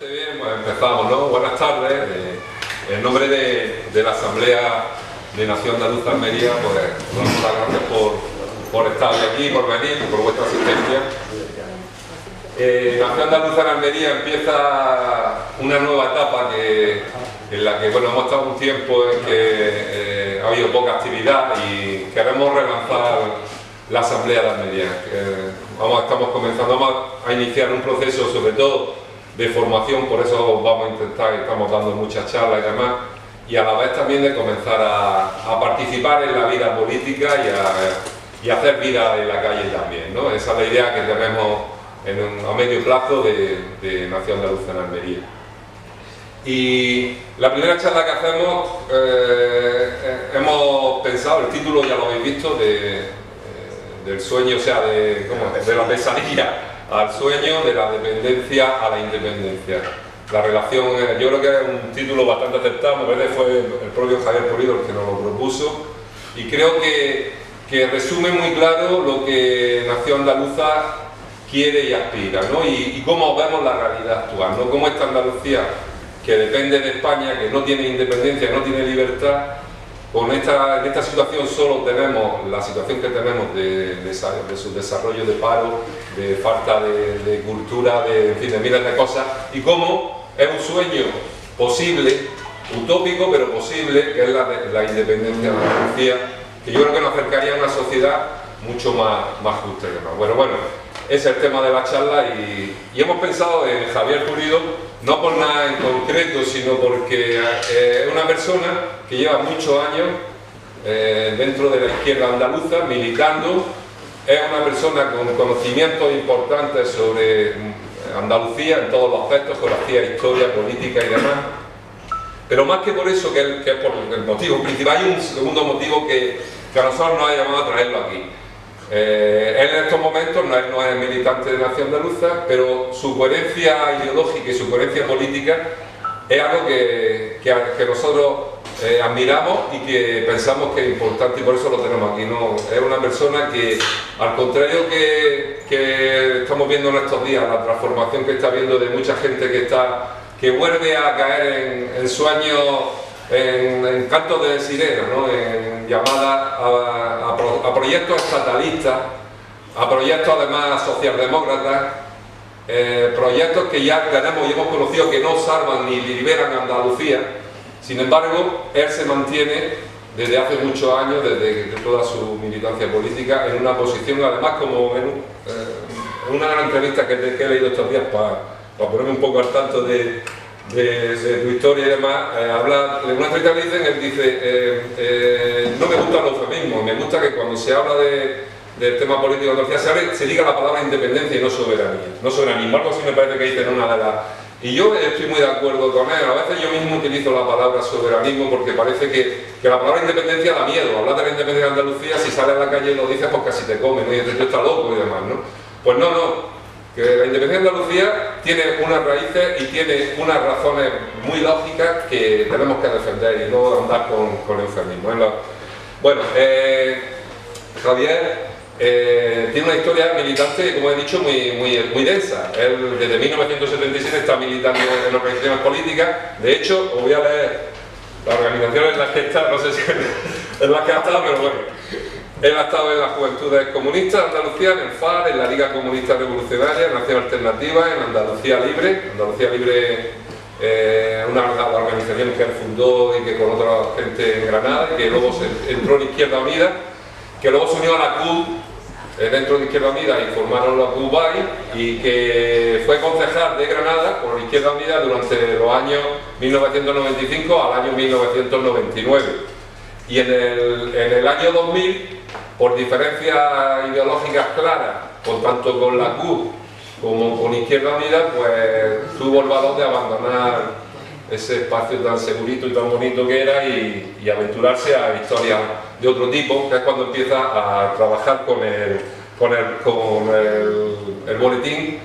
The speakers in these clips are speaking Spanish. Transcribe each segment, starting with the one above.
Bien, pues empezamos, ¿no? Buenas tardes. En nombre de la Asamblea de Nación Andaluza Almería, pues muchas gracias por estar hoy aquí, por venir y por vuestra asistencia. Nación Andaluza en Almería empieza una nueva etapa en la que hemos estado un tiempo en que ha habido poca actividad y queremos relanzar la Asamblea de Almería. Estamos comenzando a iniciar un proceso, sobre todo de formación, por eso vamos a intentar, estamos dando muchas charlas y demás, y a la vez también de comenzar a participar en la vida política y a hacer vida en la calle también, ¿no? Esa es la idea que tenemos a medio plazo de Nación Andaluza en Almería. Y la primera charla que hacemos, hemos pensado, el título ya lo habéis visto, del sueño, o sea, de la pesadilla al sueño, de la dependencia a la independencia. La relación, yo creo que es un título bastante acertado, me parece que fue el propio Javier Pulido el que nos lo propuso, y creo que resume muy claro lo que Nación Andaluza quiere y aspira, ¿no? Y cómo vemos la realidad actual, ¿no? Cómo esta Andalucía, que depende de España, que no tiene independencia, no tiene libertad, en esta situación solo tenemos la situación que tenemos de su desarrollo de paro, de falta de cultura, en fin, de miles de cosas, y cómo es un sueño posible, utópico pero posible, que es la independencia de Andalucía, que yo creo que nos acercaría a una sociedad mucho más justa y demás. Bueno, ese es el tema de la charla y hemos pensado en Javier Pulido, no por nada en concreto, sino porque es una persona que lleva muchos años dentro de la izquierda andaluza, militando, es una persona con conocimientos importantes sobre Andalucía en todos los aspectos, geografía, historia, política y demás, pero más que por eso, que es por el motivo principal, hay un segundo motivo que a nosotros nos ha llamado a traerlo aquí. Él en estos momentos no es militante de Nación Andaluza, pero su coherencia ideológica y su coherencia política es algo que nosotros admiramos y que pensamos que es importante, y por eso lo tenemos aquí, ¿no? Es una persona que, al contrario que estamos viendo en estos días, la transformación que está viendo de mucha gente que vuelve a caer en sueños, en cantos de sirena, ¿no? En llamadas a proyectos estatalistas, a proyectos además socialdemócratas, proyectos que ya tenemos y hemos conocido que no salvan ni liberan a Andalucía. Sin embargo, él se mantiene desde hace muchos años, desde toda su militancia política, en una posición, además, como en una gran entrevista que he leído estos días para ponerme un poco al tanto de tu historia y demás, habla de una entrevista que él dice, no me gustan los eufemismos, me gusta que cuando se habla del tema político de Andalucía se diga la palabra independencia y no soberanía. No soberanismo, algo así me parece que dice en una de las... Y yo estoy muy de acuerdo con él. A veces yo mismo utilizo la palabra soberanismo porque parece que la palabra independencia da miedo. Hablar de la independencia de Andalucía, si sales a la calle y lo dices, pues casi te comen, ¿no? Y dices, tú estás loco y demás, ¿no? Pues no, que la independencia de Andalucía tiene unas raíces y tiene unas razones muy lógicas que tenemos que defender y no andar con eufemismo. Bueno, Javier tiene una historia militante, como he dicho, muy densa. Él desde 1977 está militando en organizaciones políticas. De hecho, os voy a leer las organizaciones en las que está, no sé si en las que ha estado, pero bueno. Él ha estado en las Juventudes Comunistas de Andalucía, en el FAR, en la Liga Comunista Revolucionaria, en Nación Alternativa, en Andalucía Libre. Andalucía Libre, una de las organizaciones que él fundó y que con otra gente en Granada, que luego entró en Izquierda Unida, que luego se unió a la CUP dentro de Izquierda Unida y formaron la CUP-BAI, y que fue concejal de Granada por Izquierda Unida durante los años 1995 al año 1999. Y en el año 2000, por diferencias ideológicas claras, tanto con la CUP como con Izquierda Unida, pues tuvo el valor de abandonar ese espacio tan segurito y tan bonito que era y aventurarse a historias de otro tipo, que es cuando empieza a trabajar con el boletín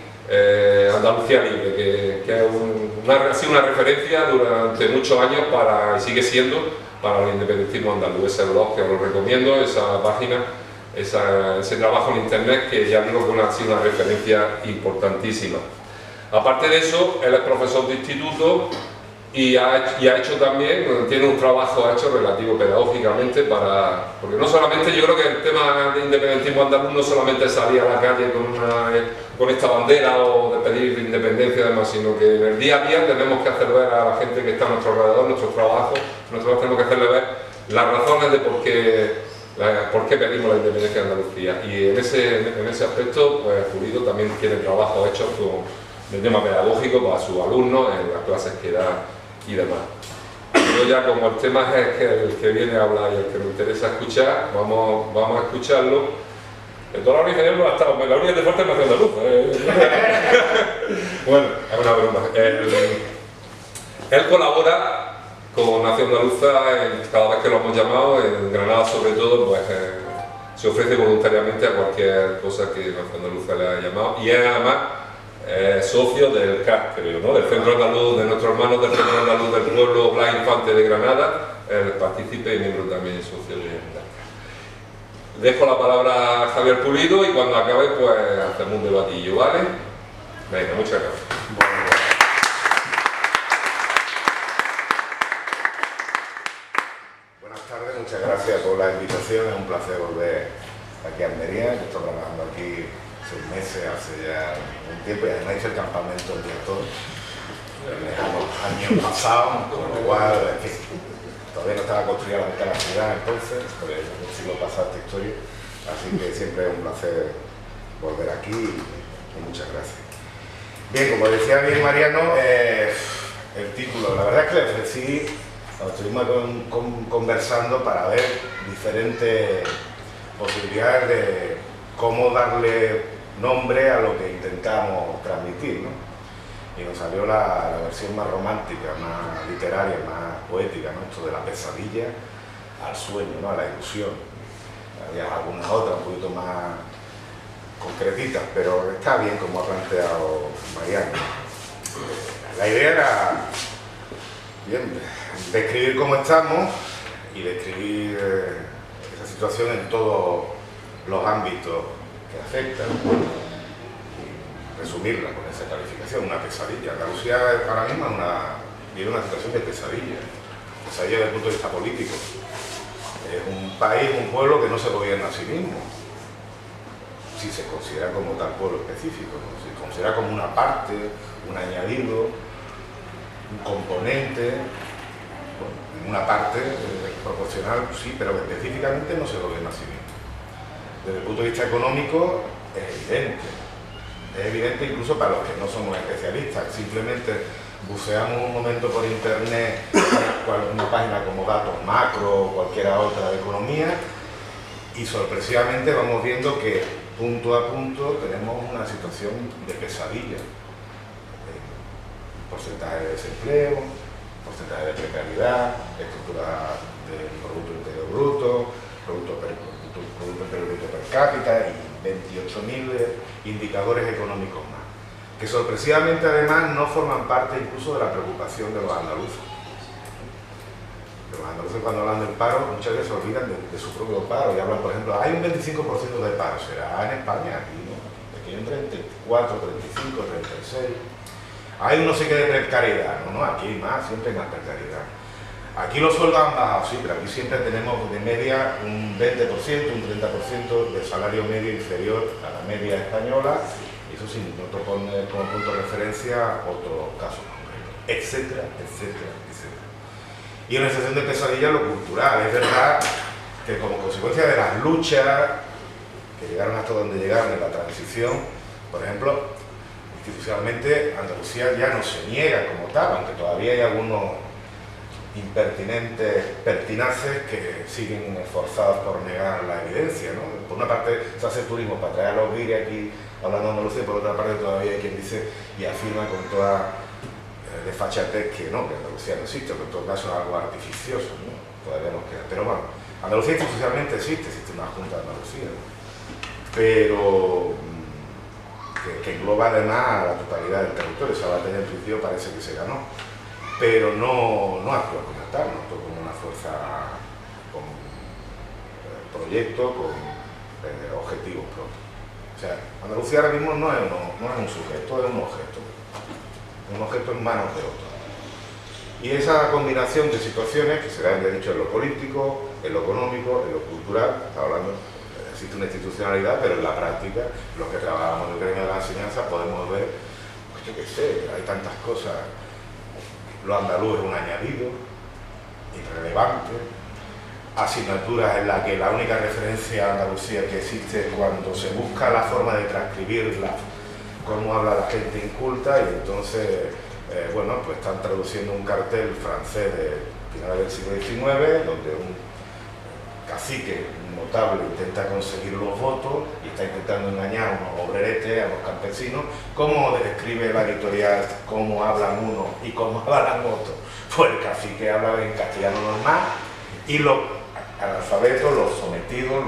Andalucía Libre, que ha sido una referencia durante muchos años y sigue siendo para el independentismo andaluz. Ese blog que os lo recomiendo, esa página, ese trabajo en internet, que ya digo que ha sido una referencia importantísima. Aparte de eso, él es profesor de instituto y ha hecho también, tiene un trabajo hecho relativo pedagógicamente porque no solamente, yo creo que el tema de independentismo andaluz no solamente es salir a la calle con esta bandera o de pedir independencia y demás, sino que en el día a día tenemos que hacer ver a la gente que está a nuestro alrededor, nuestros trabajos, nosotros tenemos que hacerle ver las razones de por qué pedimos la independencia de Andalucía. Y en ese aspecto, pues Pulido también tiene trabajos hechos de tema pedagógico para sus alumnos en las clases que da y demás. Yo ya, como el tema es el que viene a hablar y el que me interesa escuchar, vamos a escucharlo. En toda la hora ingeniero no ha estado, la única que te falta es Nación Andaluz. Bueno, es una broma. Él colabora con Nación Andaluza cada vez que lo hemos llamado, en Granada sobre todo, pues se ofrece voluntariamente a cualquier cosa que Nación Andaluza le haya llamado, y es además socio del CAS, creo, ¿no? Del Centro Andaluz, de nuestros hermanos del Centro Andaluz del Pueblo Blas Infante de Granada, participe y miembro también socio de CAS. Dejo la palabra a Javier Pulido y cuando acabe pues hacemos un debatillo, ¿vale? Venga, muchas gracias. Buenas tardes, muchas gracias por la invitación, es un placer volver aquí a Almería. Yo estoy trabajando aquí 6 meses, hace ya un tiempo, y además hice el campamento el día todo, los años pasados, con lo cual, en fin, todavía no estaba construida la mitad de la ciudad entonces, pero en el siglo pasado esta historia, así que siempre es un placer volver aquí y muchas gracias. Bien, como decía bien Mariano, el título, la verdad es que le ofrecí, estuvimos conversando para ver diferentes posibilidades de cómo darle nombre a lo que intentamos transmitir, ¿no? Y nos salió la versión más romántica, más literaria, más poética, ¿no? Esto de la pesadilla al sueño, ¿no? A la ilusión. Había algunas otras un poquito más concretitas, pero está bien como ha planteado Mariano. La idea era bien, describir cómo estamos y describir esa situación en todos los ámbitos que afectan, y resumirla con esa calificación, una pesadilla. Andalucía ahora mismo vive una situación de pesadilla desde el punto de vista político. Es un país, un pueblo que no se gobierna a sí mismo, si se considera como tal pueblo específico, ¿no? Si se considera como una parte, un añadido, un componente, bueno, en una parte proporcional, sí, pero específicamente no se gobierna a sí mismo. Desde el punto de vista económico es evidente incluso para los que no somos especialistas. Simplemente buceamos un momento por internet una página como Datos Macro o cualquiera otra de economía y sorpresivamente vamos viendo que punto a punto tenemos una situación de pesadilla. Porcentaje de desempleo, porcentaje de precariedad, estructura del Producto Interior Bruto, Producto Interior Bruto per cápita y 28.000 indicadores económicos más, que sorpresivamente además no forman parte incluso de la preocupación de los andaluces. Los andaluces cuando hablan del paro muchas veces se olvidan de su propio paro y hablan, por ejemplo, hay un 25% de paro, será en España, aquí no, aquí hay un 34, 35, 36, hay un no sé qué de precariedad, no, aquí hay más, siempre hay más precariedad. Aquí los sueldos han bajado, sí, pero aquí siempre tenemos de media un 20%, un 30% de salario medio inferior a la media española, y eso sí, nosotros poner como punto de referencia otros casos concretos, etcétera, etcétera, etcétera. Y en la sensación de pesadilla lo cultural, es verdad que como consecuencia de las luchas que llegaron hasta donde llegaron en la transición, por ejemplo, institucionalmente Andalucía ya no se niega como tal, aunque todavía hay algunos impertinentes pertinaces que siguen esforzados por negar la evidencia, ¿no? Por una parte se hace turismo para traer a los guiris aquí hablando de Andalucía, y por otra parte todavía hay quien dice y afirma con toda desfachatez que no, que Andalucía no existe, que en todo caso es algo artificioso, ¿no? Todavía nos queda. Pero bueno, Andalucía institucionalmente existe una Junta de Andalucía, ¿no? Pero que engloba además a la totalidad del territorio. Esa batalla en principio parece que se ganó, pero no actúa como tal, no actúa como una fuerza con proyecto, con objetivos propios. O sea, Andalucía ahora mismo no es un sujeto, es un objeto en manos de otro. Y esa combinación de situaciones, que será, ya he dicho, en lo político, en lo económico, en lo cultural, está hablando, existe una institucionalidad, pero en la práctica, los que trabajamos en el gremio de la enseñanza, podemos ver, pues yo qué sé, hay tantas cosas. Lo andaluz es un añadido, irrelevante, asignaturas en las que la única referencia a Andalucía que existe es cuando se busca la forma de transcribirla, cómo habla la gente inculta, y entonces, bueno, pues están traduciendo un cartel francés de finales del siglo XIX, donde un cacique notable intenta conseguir los votos y está intentando engañar a unos obreretes, a los campesinos. ¿Cómo describe la editorial cómo hablan unos y cómo hablan otros? Pues el cacique habla en castellano normal y los analfabetos, los sometidos,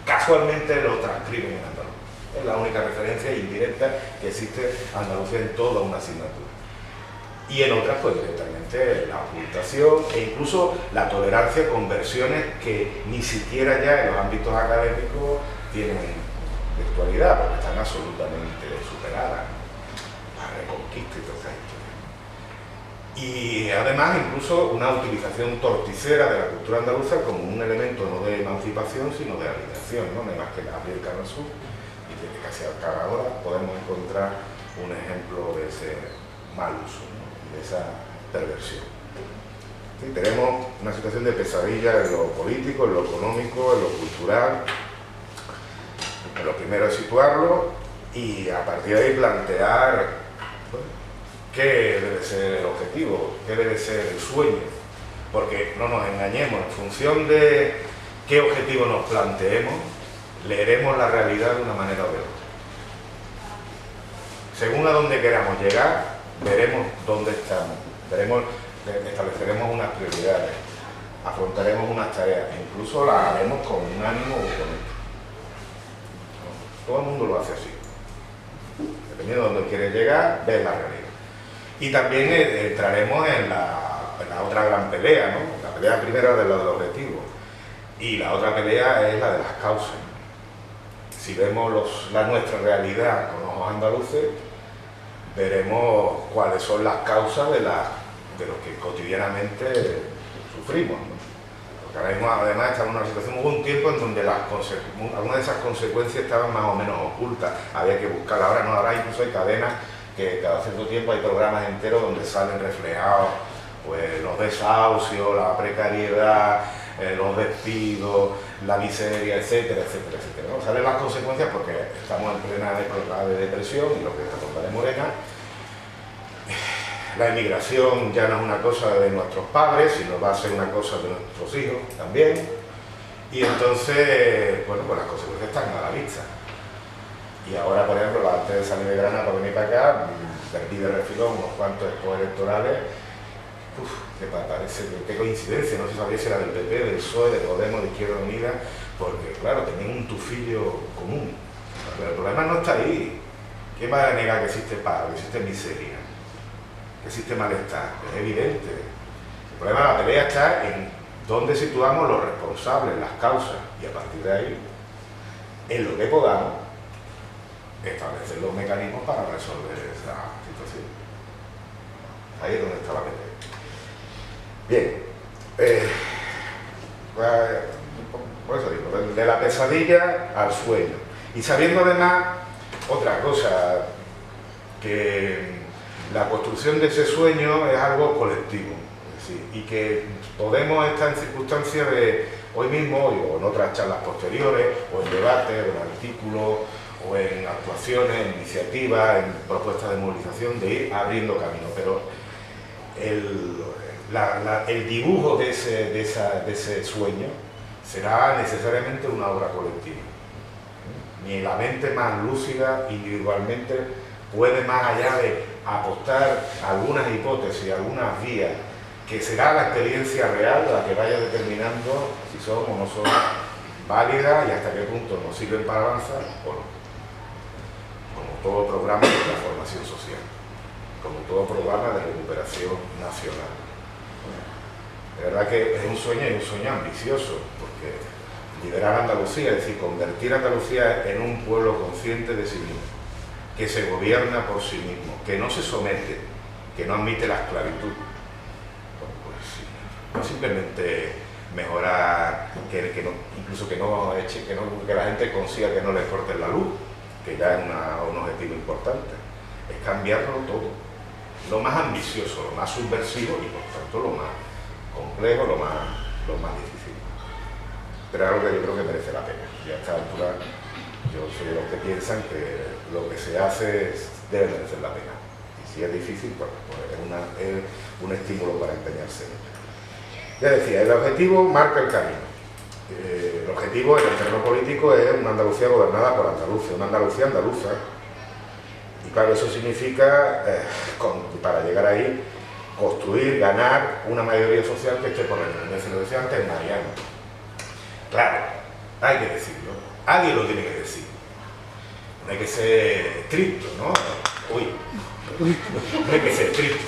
casualmente lo transcriben en andaluz. Es la única referencia indirecta que existe Andalucía en toda una asignatura. Y en otras, pues directamente la ocultación e incluso la tolerancia con versiones que ni siquiera ya en los ámbitos académicos tienen de actualidad, porque están absolutamente superadas. La reconquista y toda esa historia. Y además incluso una utilización torticera de la cultura andaluza como un elemento no de emancipación, sino de alienación, ¿no? No hay más que abrir el Canal Sur y desde casi a cada hora podemos encontrar un ejemplo de ese mal uso, ¿no? De esa perversión. ¿Sí? Tenemos una situación de pesadilla en lo político, en lo económico, en lo cultural. Lo primero es situarlo y a partir de ahí plantear, bueno, qué debe ser el objetivo, qué debe ser el sueño, porque no nos engañemos, en función de qué objetivo nos planteemos, leeremos la realidad de una manera o de otra. Según a dónde queramos llegar, veremos dónde estamos, estableceremos unas prioridades, afrontaremos unas tareas, incluso las haremos con un ánimo o con otro. Todo el mundo lo hace así. Dependiendo de dónde quiere llegar, ves la realidad. Y también entraremos en la otra gran pelea, ¿no? La pelea primera de lo del objetivo. Y la otra pelea es la de las causas. Si vemos nuestra realidad con ojos andaluces, veremos cuáles son las causas de lo que cotidianamente sufrimos, ¿no? Porque ahora mismo, además, estamos en una situación, hubo un tiempo en donde algunas de esas consecuencias estaban más o menos ocultas, había que buscarlas. Ahora no, ahora incluso hay cadenas que cada cierto tiempo hay programas enteros donde salen reflejados pues, los desahucios, la precariedad, los despidos, la miseria, etcétera, etcétera, etcétera, ¿no? Salen las consecuencias porque estamos en plena época de depresión y lo que está con de Morena. La emigración ya no es una cosa de nuestros padres, sino va a ser una cosa de nuestros hijos también. Y entonces, bueno, pues las consecuencias están a la vista. Y ahora, por ejemplo, antes de salir de Granada para venir para acá, perdí de refilón unos cuantos expos electorales. Que parece que coincidencia, no se sabía si era del PP, del PSOE, de Podemos, de Izquierda Unida, porque claro, tenían un tufillo común. Pero el problema no está ahí. ¿Quién va a negar que existe paro, que existe miseria, que existe malestar? Es evidente. El problema de la pelea está en dónde situamos los responsables, las causas, y a partir de ahí, en lo que podamos, establecer los mecanismos para resolver esa situación. Ahí es donde está la pelea. Bien, por eso digo, de la pesadilla al sueño. Y sabiendo además otra cosa, que la construcción de ese sueño es algo colectivo, es decir, y que podemos estar en circunstancias de hoy mismo, o en otras charlas posteriores, o en debates, o en artículos, o en actuaciones, en iniciativas, en propuestas de movilización, de ir abriendo camino. Pero el dibujo de ese sueño será necesariamente una obra colectiva. Ni la mente más lúcida individualmente puede, más allá de apostar algunas hipótesis, algunas vías, que será la experiencia real la que vaya determinando si son o no son válidas y hasta qué punto nos sirven para avanzar o no. Como todo programa de transformación social, como todo programa de recuperación nacional. De verdad que es un sueño y un sueño ambicioso, porque liderar Andalucía, es decir, convertir a Andalucía en un pueblo consciente de sí mismo, que se gobierna por sí mismo, que no se somete, que no admite la esclavitud. Bueno, pues sí, no simplemente mejorar, incluso que la gente consiga que no le corten la luz, que ya es un objetivo importante, es cambiarlo todo, lo más ambicioso, lo más subversivo y por tanto lo más complejo, lo más difícil. Pero algo que yo creo que merece la pena. Y a esta altura yo soy de los que piensan que lo que se hace debe merecer la pena. Y si es difícil, pues es un estímulo para empeñarse en ello. Ya decía, el objetivo marca el camino. El objetivo en el terreno político es una Andalucía gobernada por andaluces, una Andalucía andaluza. Y claro, eso significa, para llegar ahí, construir, ganar una mayoría social que esté por el medio. Se lo decía antes Mariano. Claro, hay que decirlo. Alguien lo tiene que decir. No hay que ser estricto, ¿no? No hay que ser estricto.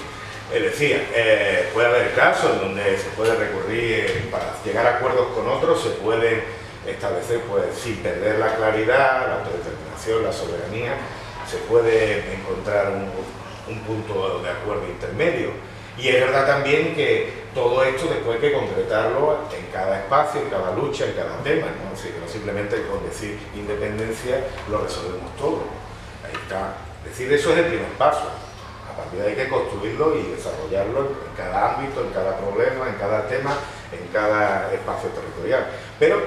Él decía, puede haber casos en donde se puede recurrir para llegar a acuerdos con otros, se pueden establecer, pues, sin perder la claridad, la autodeterminación, la soberanía, se puede encontrar un punto de acuerdo intermedio. Y es verdad también que todo esto después hay que concretarlo en cada espacio, en cada lucha, en cada tema, ¿no? Así que no simplemente con decir independencia lo resolvemos todo. Ahí está. Decir eso es el primer paso. A partir de ahí hay que construirlo y desarrollarlo en cada ámbito, en cada problema, en cada tema, en cada espacio territorial. Pero,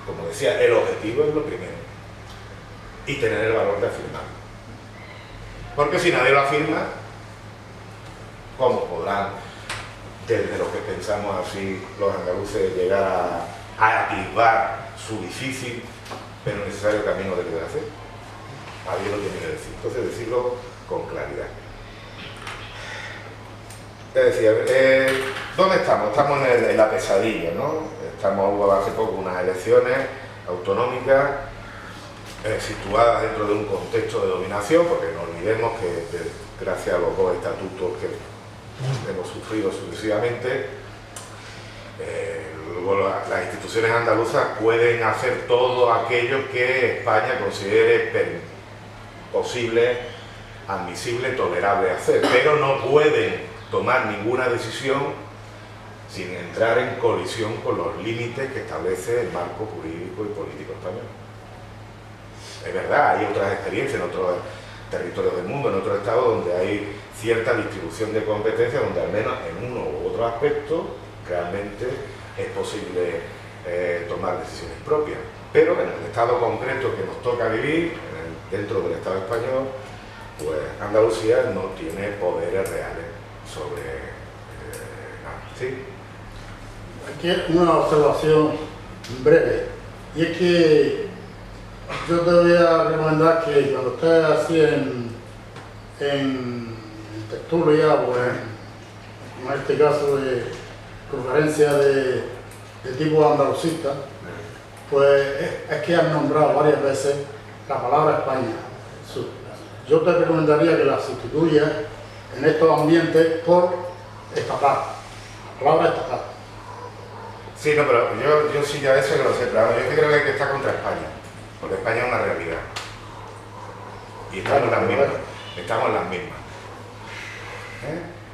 como decía, el objetivo es lo primero. Y tener el valor de afirmarlo. Porque si nadie lo afirma, ¿cómo podrán, desde lo que pensamos así, los andaluces llegar a atisbar su difícil pero necesario camino de liberación? Alguien lo tiene que decir. Entonces, decirlo con claridad. Te decía, ¿dónde estamos? Estamos en la pesadilla, ¿no? Hubo hace poco unas elecciones autonómicas situadas dentro de un contexto de dominación, porque no olvidemos que gracias a los dos estatutos que hemos sufrido sucesivamente, luego las instituciones andaluzas pueden hacer todo aquello que España considere posible, admisible, tolerable hacer, pero no pueden tomar ninguna decisión sin entrar en colisión con los límites que establece el marco jurídico y político español. Es verdad, hay otras experiencias en otros territorios del mundo, en otros estados, donde hay cierta distribución de competencias, donde al menos en uno u otro aspecto realmente es posible tomar decisiones propias. Pero en el estado concreto que nos toca vivir, dentro del Estado español, pues Andalucía no tiene poderes reales sobre nada. ¿Sí? Aquí una observación breve, y es que yo te voy a recomendar que cuando estés así en tertulia o en este caso de conferencia de tipo andalucista, pues es que han nombrado varias veces la palabra España. Yo te recomendaría que la sustituyas en estos ambientes por estatal, la palabra estatal. Sí, no, pero yo sí ya eso que lo sé, pero yo creo que hay que estar contra España, porque España es una realidad. Y estamos en las mismas. Estamos en las mismas.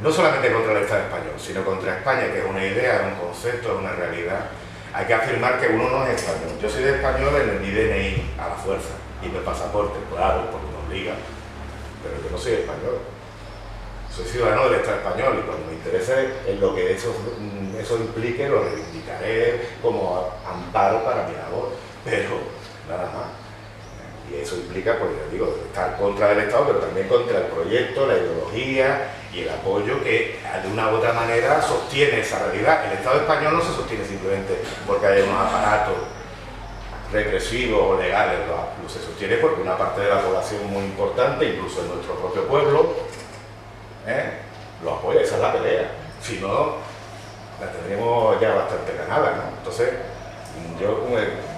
No solamente contra el Estado español, sino contra España, que es una idea, es un concepto, es una realidad. Hay que afirmar que uno no es español. Yo soy de español en mi DNI, a la fuerza, y mi pasaporte, claro, porque me obliga. Pero yo no soy español. Soy ciudadano del Estado español y cuando me interese en lo que eso implique, lo reivindicaré como amparo para mi labor. Pero nada más. Y eso implica, pues ya digo, estar contra el Estado, pero también contra el proyecto, la ideología y el apoyo que de una u otra manera sostiene esa realidad. El Estado español no se sostiene simplemente porque hay unos aparatos represivos o legales, se sostiene porque una parte de la población muy importante, incluso en nuestro propio pueblo, lo apoya. Esa es la pelea. Si no, la tendríamos ya bastante ganada, ¿no? Entonces, yo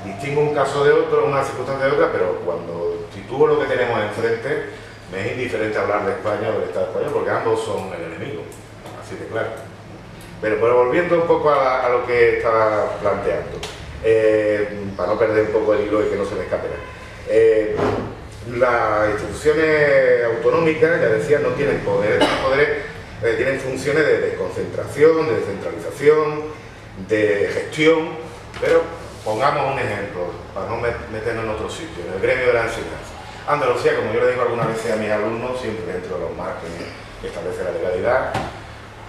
distingo un caso de otro, una circunstancia de otra, pero cuando sitúo lo que tenemos enfrente, me es indiferente hablar de España o del Estado español, porque ambos son el enemigo, así de claro. Pero volviendo un poco a lo que estaba planteando, para no perder un poco el hilo y que no se me escape nada. Las instituciones autonómicas, ya decía, no tienen poderes, tienen funciones de desconcentración, de descentralización, de gestión, pero pongamos un ejemplo, para no meternos en otro sitio, en el gremio de la enseñanza. Andalucía, como yo le digo algunas veces a mis alumnos, siempre dentro de los márgenes que establece la legalidad,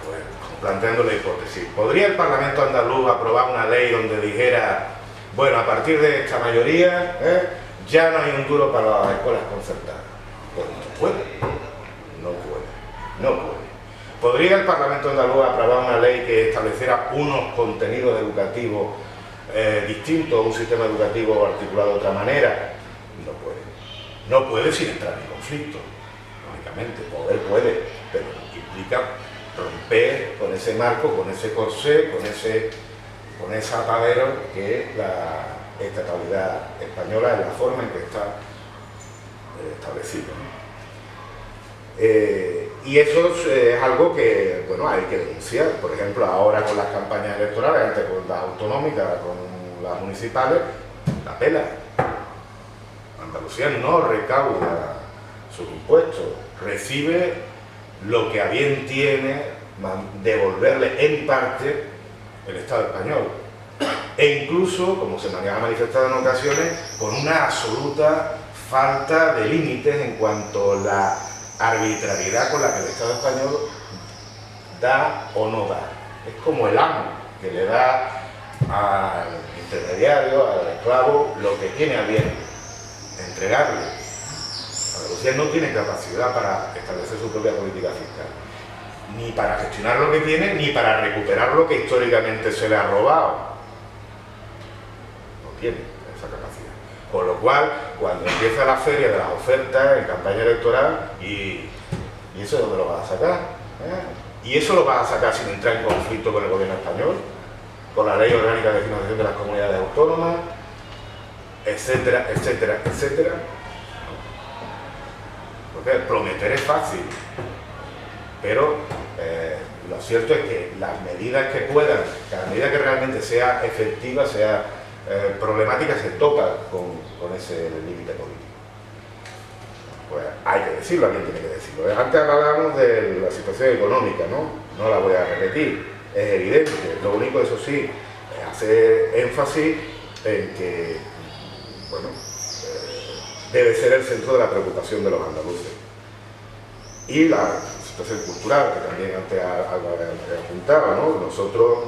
pues planteando la hipótesis, ¿podría el Parlamento andaluz aprobar una ley donde dijera, bueno, a partir de esta mayoría, ya no hay un duro para las escuelas concertadas? Pues no puede, no puede. ¿Podría el Parlamento andaluz aprobar una ley que estableciera unos contenidos educativos distintos, un sistema educativo articulado de otra manera? No puede. No puede sin entrar en conflicto. Lógicamente, poder puede, pero implica romper con ese marco, con ese corsé, con ese atadero que es la estatalidad española en la forma en que está establecido, ¿no? Y eso es algo que, bueno, hay que denunciar. Por ejemplo, ahora con las campañas electorales, antes con las autonómicas, con las municipales, la pela. Andalucía no recauda sus impuestos, recibe lo que a bien tiene devolverle en parte el Estado español. E incluso, como se me ha manifestado en ocasiones, con una absoluta falta de límites en cuanto a la arbitrariedad con la que el Estado español da o no da. Es como el amo que le da al intermediario, al esclavo, lo que tiene a bien entregarle. Andalucía no tiene capacidad para establecer su propia política fiscal, ni para gestionar lo que tiene, ni para recuperar lo que históricamente se le ha robado. No tiene esa capacidad. Con lo cual, cuando empieza la feria de las ofertas en campaña electoral, ¿y eso de dónde lo vas a sacar? ¿Y eso lo vas a sacar sin entrar en conflicto con el gobierno español? Con la Ley Orgánica de Financiación de las Comunidades Autónomas, etcétera, etcétera, etcétera. Porque prometer es fácil, pero lo cierto es que las medidas que puedan, cada medida que realmente sea efectiva, sea problemática, se toca con ese límite político. Pues hay que decirlo, alguien tiene que decirlo. Antes hablábamos de la situación económica, no la voy a repetir, es evidente. Lo único, eso sí, hace énfasis en que, bueno, debe ser el centro de la preocupación de los andaluces. Y la situación cultural, que también antes apuntaba, ¿no? Nosotros,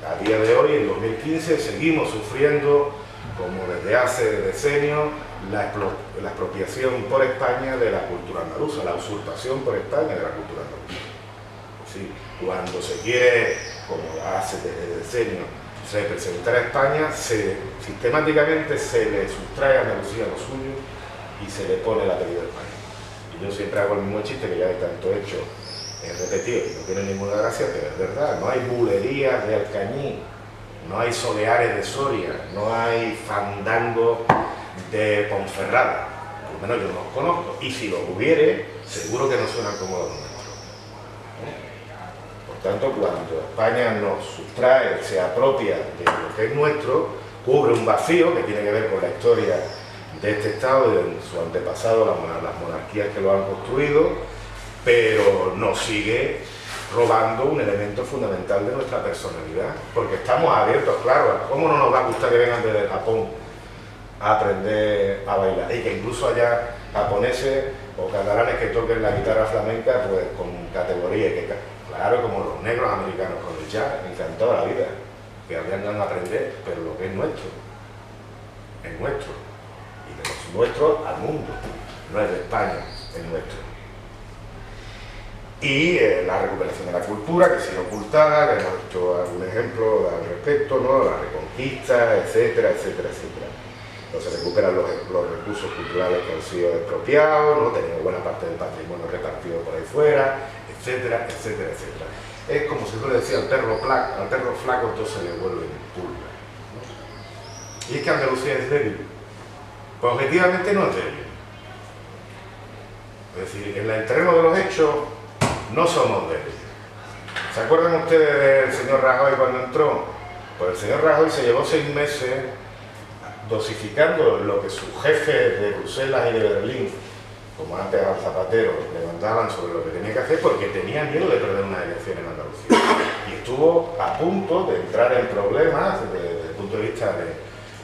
a día de hoy, en 2015, seguimos sufriendo, como desde hace decenios, la expropiación por España de la cultura andaluza, la usurpación por España de la cultura andaluza. Sí, cuando se quiere, como hace desde decenios, representar a España, sistemáticamente se le sustrae a Andalucía lo suyo y se le pone el apellido de España. Y yo siempre hago el mismo chiste que ya hay tanto hecho, repetido, y no tiene ninguna gracia, pero es verdad, no hay bulerías de Alcañí, no hay soleares de Soria, no hay fandangos de Ponferrada, por lo menos yo no los conozco, y si los hubiere, seguro que no suenan como los nuestros. Por tanto, cuando España nos sustrae, se apropia de lo que es nuestro, cubre un vacío que tiene que ver con la historia de este Estado, de su antepasado, las monarquías que lo han construido, pero nos sigue robando un elemento fundamental de nuestra personalidad, porque estamos abiertos, claro, ¿cómo no nos va a gustar que vengan desde Japón a aprender a bailar? Y que incluso haya japoneses o catalanes que toquen la guitarra flamenca pues con categoría, y que claro, como los negros americanos con el jazz, encantado la vida, que vengan a aprender, pero lo que es nuestro, y de los nuestros al mundo, no es de España, es nuestro. Y la recuperación de la cultura, que sigue ocultada, que hemos hecho algún ejemplo al respecto, ¿no? La reconquista, etcétera, etcétera, etcétera. No se recuperan los recursos culturales que han sido expropiados, ¿no? Tenemos buena parte del patrimonio repartido por ahí fuera, etcétera, etcétera, etcétera. Es como se suele decir, al perro flaco entonces se le vuelve pulga, ¿no? Y es que Andalucía es débil. Pues objetivamente no es débil. Es decir, en el terreno de los hechos no somos débiles. ¿Se acuerdan ustedes del señor Rajoy cuando entró? Pues el señor Rajoy se llevó 6 meses dosificando lo que sus jefes de Bruselas y de Berlín, como antes al Zapatero, le mandaban sobre lo que tenía que hacer, porque tenía miedo de perder una elección en Andalucía. Y estuvo a punto de entrar en problemas desde el punto de vista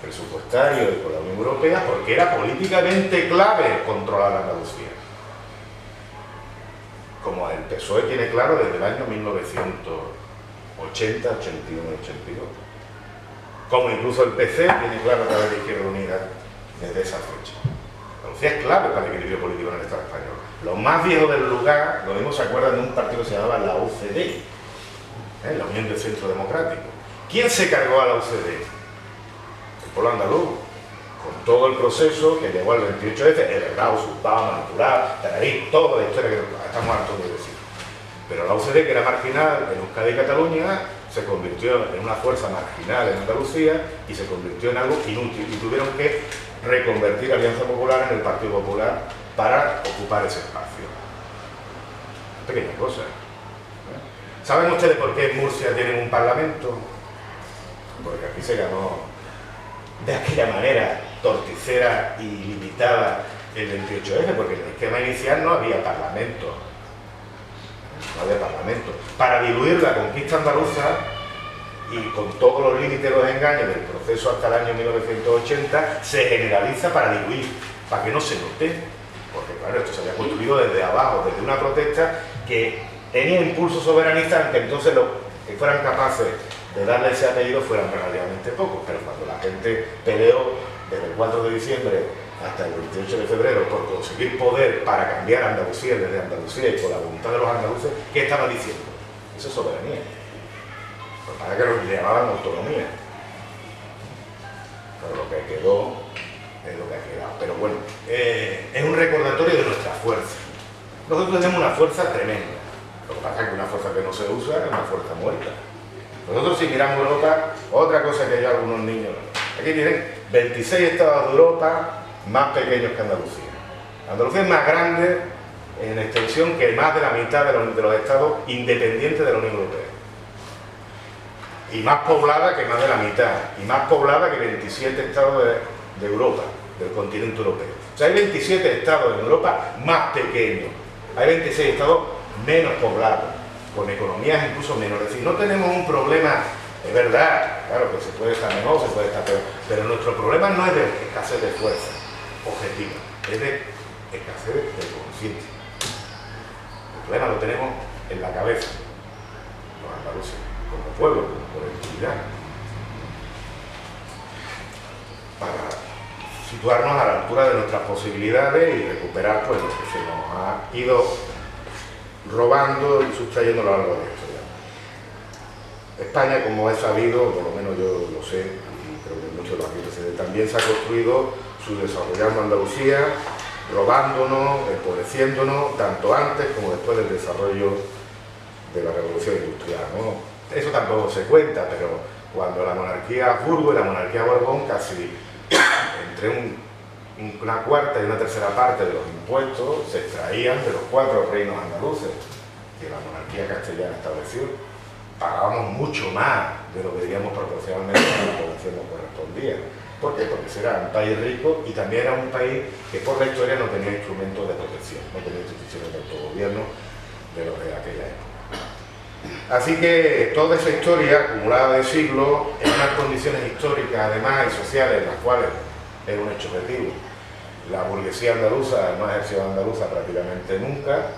presupuestario y con la Unión Europea, porque era políticamente clave controlar Andalucía. Como el PSOE tiene claro desde el año 1980, 81, 82. Como incluso el PC tiene claro a través de Izquierda Unida desde esa fecha. Andalucía es clave para el equilibrio político en el Estado español. Los más viejos del lugar, lo mismo se acuerdan de un partido que se llamaba la UCD, la Unión del Centro Democrático. ¿Quién se cargó a la UCD? El pueblo andaluz, con todo el proceso que llevó al 28F, heredado, usurpado, manipulado, tararí, toda la historia que estamos hartos de decir. Pero la UCD, que era marginal en Euskadi y Cataluña, se convirtió en una fuerza marginal en Andalucía y se convirtió en algo inútil, y tuvieron que reconvertir a Alianza Popular en el Partido Popular para ocupar ese espacio. Pequeña cosa. ¿Saben ustedes por qué en Murcia tienen un parlamento? Porque aquí se ganó de aquella manera torticera y limitada el 28F, porque en el esquema inicial no había parlamento. No había parlamento. Para diluir la conquista andaluza y con todos los límites y los engaños del proceso hasta el año 1980, se generaliza para diluir, para que no se note. Porque claro, esto se había construido desde abajo, desde una protesta que tenía impulso soberanista, aunque entonces los que fueran capaces de darle ese apellido fueran relativamente pocos. Pero cuando la gente peleó desde el 4 de diciembre hasta el 28 de febrero por conseguir poder para cambiar Andalucía desde Andalucía y por la voluntad de los andaluces, ¿qué estaba diciendo? Eso es soberanía. Pues para que lo llamaban autonomía. Pero lo que quedó es lo que ha quedado. Pero bueno, es un recordatorio de nuestra fuerza. Nosotros tenemos una fuerza tremenda. Lo que pasa es que una fuerza que no se usa es una fuerza muerta. Nosotros, si miramos Europa, otra cosa que hay algunos niños. Aquí tienen 26 estados de Europa más pequeños que Andalucía. Andalucía es más grande en extensión que más de la mitad de los estados independientes de la Unión Europea. Y más poblada que más de la mitad. Y más poblada que 27 estados de Europa, del continente europeo. O sea, hay 27 estados en Europa más pequeños. Hay 26 estados menos poblados, con economías incluso menores. Es decir, no tenemos un problema, es verdad, claro que se puede estar mejor, se puede estar peor, pero nuestro problema no es de escasez de fuerza objetiva, es de escasez de conciencia. El problema lo tenemos en la cabeza, los andaluces, como pueblo, como colectividad. Para situarnos a la altura de nuestras posibilidades y recuperar pues, lo que se nos ha ido robando y sustrayendo a lo largo de la historia. España, como he sabido, por lo menos yo lo sé, y creo que muchos de los aquí presentes también, se ha construido subdesarrollando Andalucía, robándonos, empobreciéndonos, tanto antes como después del desarrollo de la revolución industrial, ¿no? Eso tampoco se cuenta, pero cuando la monarquía Habsburgo y la monarquía Borbón, casi entre una cuarta y una tercera parte de los impuestos se extraían de los 4 reinos andaluces que la monarquía castellana estableció. Pagábamos mucho más de lo que diríamos proporcionalmente a la población nos correspondía. ¿Por qué? Porque era un país rico y también era un país que por la historia no tenía instrumentos de protección, no tenía instituciones de autogobierno de los de aquella época. Así que toda esa historia acumulada de siglos, en unas condiciones históricas además y sociales, en las cuales es un hecho objetivo. La burguesía andaluza no ha ejercido andaluza prácticamente nunca,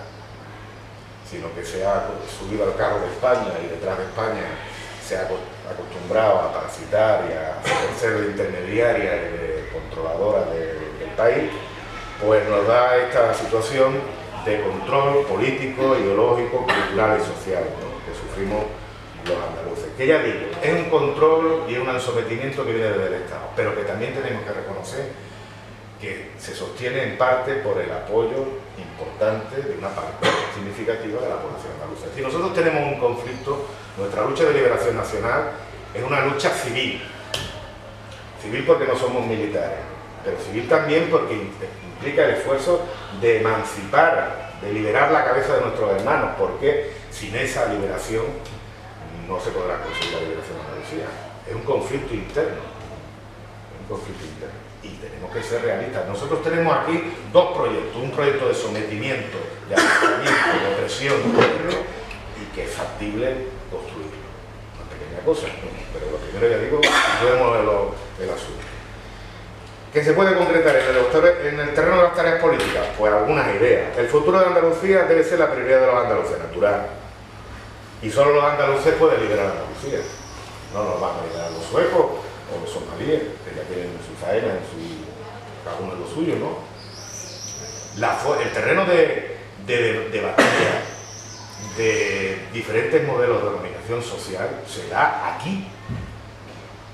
sino que se ha subido al carro de España y detrás de España se ha acostumbrado a parasitar y a ser de intermediaria y de controladora del país, pues nos da esta situación de control político, ideológico, cultural y social, ¿no?, que sufrimos los andaluces. Que ya digo, es un control y es un sometimiento que viene desde el Estado, pero que también tenemos que reconocer que se sostiene en parte por el apoyo importante de una parte significativa de la población andaluza. Si nosotros tenemos un conflicto, nuestra lucha de liberación nacional es una lucha civil. Civil porque no somos militares, pero civil también porque implica el esfuerzo de emancipar, de liberar la cabeza de nuestros hermanos, porque sin esa liberación no se podrá conseguir la liberación de Andalucía. Es un conflicto interno. conflicto interno. Y tenemos que ser realistas. Nosotros tenemos aquí dos proyectos. Un proyecto de sometimiento, de alejamiento, de opresión, y que es factible construirlo. Una pequeña cosa, ¿no? Pero lo primero ya digo, vemos el asunto. ¿Qué se puede concretar en el terreno de las tareas políticas? Pues algunas ideas. El futuro de Andalucía debe ser la prioridad de los andaluces, natural. Y solo los andaluces pueden liderar Andalucía. No nos van a liderar los suecos o los somalíes, que ya tienen su faena, cada uno en lo suyo, ¿no? El terreno de batalla de diferentes modelos de organización social se da aquí.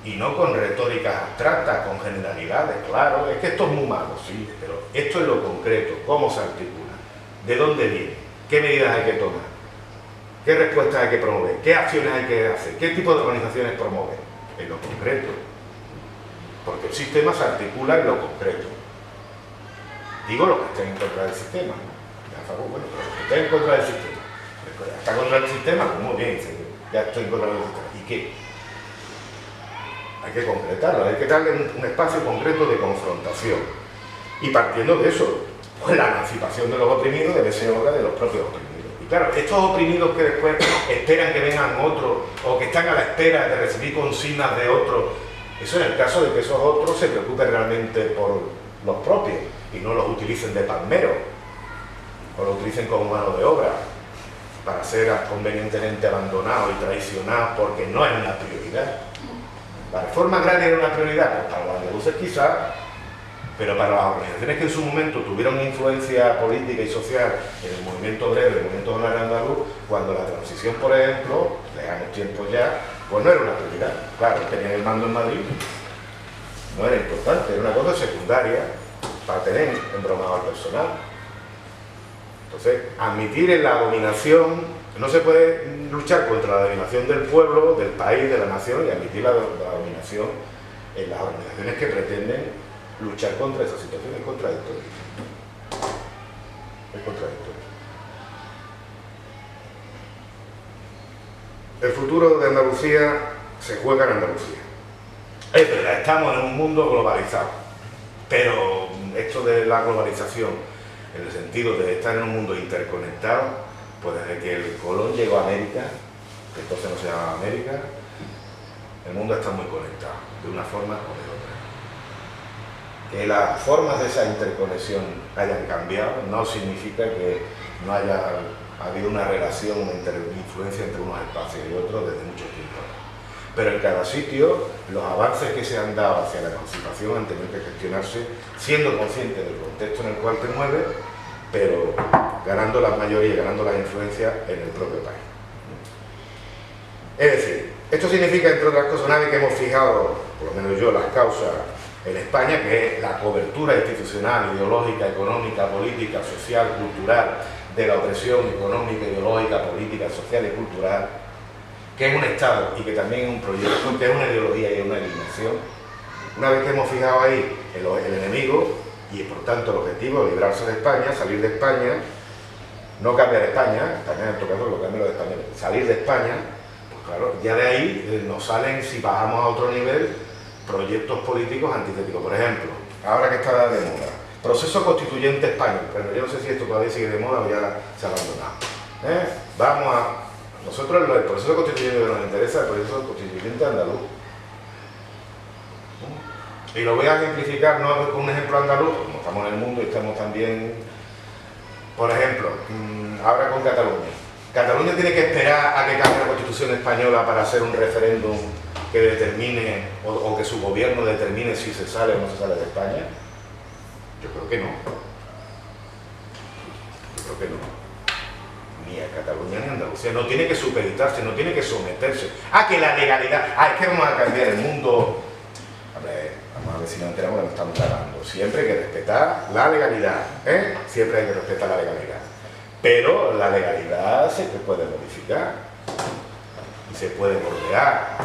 Y no con retóricas abstractas, con generalidades, claro, es que esto es muy malo, sí, pero esto es lo concreto, cómo se articula, de dónde viene, qué medidas hay que tomar, qué respuestas hay que promover, qué acciones hay que hacer, qué tipo de organizaciones promover, en lo concreto. Porque el sistema se articula en lo concreto. Digo lo que estén en contra del sistema, ¿no? Bueno, pero los que estén en contra del sistema, está contra el sistema, pues muy bien, ya estoy en contra del sistema, ¿y qué? Hay que concretarlo, hay que darle un espacio concreto de confrontación. Y partiendo de eso, pues la emancipación de los oprimidos debe ser obra de los propios oprimidos. Y claro, estos oprimidos que después esperan que vengan otros, o que están a la espera de recibir consignas de otros, eso en el caso de que esos otros se preocupen realmente por los propios y no los utilicen de palmeros, o los utilicen como mano de obra para ser convenientemente abandonados y traicionados porque no es una prioridad. La reforma agraria era una prioridad, pues para los andaluces quizás, pero para las organizaciones que en su momento tuvieron influencia política y social en el movimiento obrero, en el movimiento obrero andaluz, cuando la transición, por ejemplo, lejos tiempos ya, pues no era una prioridad. Claro, tenían el mando en Madrid, no era importante, era una cosa secundaria para tener embromado al personal. Entonces, admitir en la dominación, no se puede luchar contra la dominación del pueblo, del país, de la nación, y admitir la dominación en las organizaciones que pretenden luchar contra esa situación. Es contradictorio. Es contradictorio. El futuro de Andalucía se juega en Andalucía. Es verdad, estamos en un mundo globalizado, pero esto de la globalización, en el sentido de estar en un mundo interconectado, pues desde que el Colón llegó a América, que entonces no se llamaba América, el mundo está muy conectado, de una forma o de otra. Que las formas de esa interconexión hayan cambiado no significa que no haya habido una relación, una influencia entre unos espacios y otros desde mucho tiempo. Pero en cada sitio, los avances que se han dado hacia la emancipación han tenido que gestionarse siendo conscientes del contexto en el cual te mueves, pero ganando las mayorías, ganando las influencias en el propio país. Es decir, esto significa, entre otras cosas, una vez que hemos fijado, por lo menos yo, las causas en España, que es la cobertura institucional, ideológica, económica, política, social, cultural, de la opresión económica, ideológica, política, social y cultural, que es un Estado y que también es un proyecto, que es una ideología y es una eliminación. Una vez que hemos fijado ahí el enemigo, y por tanto el objetivo de librarse de España, salir de España, no cambiar España, también en todo caso lo cambio de España, salir de España, pues claro, ya de ahí nos salen, si bajamos a otro nivel, proyectos políticos antitéticos. Por ejemplo, ahora que está de moda, proceso constituyente español, pero yo no sé si esto todavía sigue de moda o ya se ha abandonado. Nosotros el proceso constituyente que nos interesa es el proceso constituyente andaluz. Y lo voy a ejemplificar no con un ejemplo andaluz, como estamos en el mundo y estamos también, por ejemplo, ahora con Cataluña. Cataluña tiene que esperar a que cambie la Constitución española para hacer un referéndum que determine, o que su gobierno determine si se sale o no se sale de España. Yo creo que no. Yo creo que no. Ni a Cataluña ni a Andalucía. No tiene que supeditarse, no tiene que someterse. Que la legalidad. Es que vamos a cambiar el mundo. Vamos a ver si nos enteramos de lo que estamos tratando. Siempre hay que respetar la legalidad, siempre hay que respetar la legalidad. Pero la legalidad se puede modificar y se puede bordear.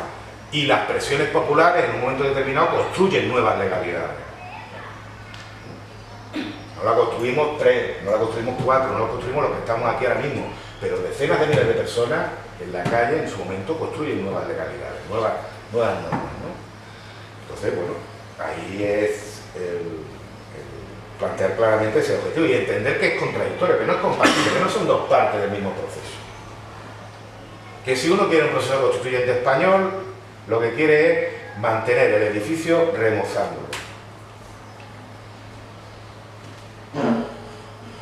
Y las presiones populares en un momento determinado construyen nuevas legalidades. No la construimos 3, no la construimos 4, no la construimos los que estamos aquí ahora mismo, pero decenas de miles de personas en la calle en su momento construyen nuevas legalidades, nuevas normas, ¿no? Entonces, bueno, ahí es plantear claramente ese objetivo y entender que es contradictorio, que no es compatible, que no son dos partes del mismo proceso. Que si uno quiere un proceso constituyente español, lo que quiere es mantener el edificio remozándolo.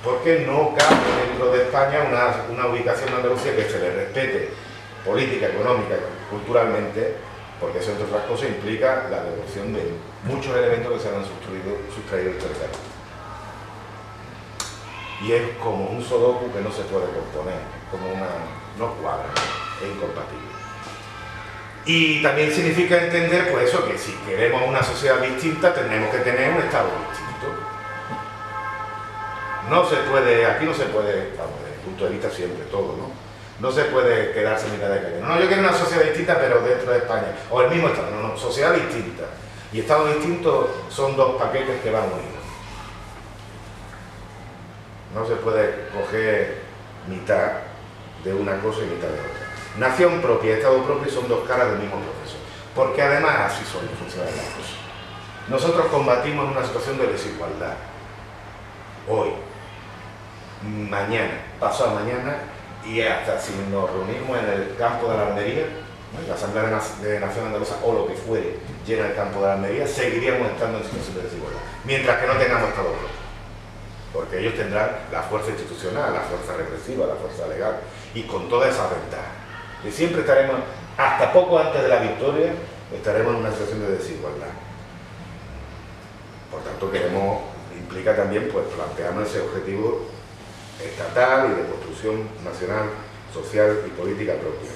Porque no cabe dentro de España una ubicación de Andalucía que se le respete política, económica, culturalmente, porque eso entre otras cosas implica la devolución de muchos elementos que se han sustraído históricamente. Y es como un sudoku que no se puede componer, como no cuadra, es incompatible. Y también significa entender, pues eso, que si queremos una sociedad distinta, tenemos que tener un Estado distinto. No se puede, aquí no se puede, vamos, desde el punto de vista siempre todo, ¿no? No se puede quedarse en mitad de calle. No, yo quiero una sociedad distinta, pero dentro de España. O el mismo Estado, no, sociedad distinta. Y Estado distinto son dos paquetes que van unidos. No se puede coger mitad de una cosa y mitad de otra. Nación propia y Estado propio son dos caras del mismo proceso. Porque además así funcionan las cosas. Nosotros combatimos una situación de desigualdad. Hoy, mañana, pasado mañana, y hasta si nos reunimos en el campo de la Almería, ¿no? La Asamblea de Nación Andaluza o lo que fuere, llena el campo de la Almería, seguiríamos estando en situación de desigualdad. Mientras que no tengamos Estado propio. Porque ellos tendrán la fuerza institucional, la fuerza represiva, la fuerza legal, y con todas esas ventajas. Y siempre estaremos, hasta poco antes de la victoria, estaremos en una situación de desigualdad. Por tanto, implica también pues, plantearnos ese objetivo estatal y de construcción nacional, social y política propia.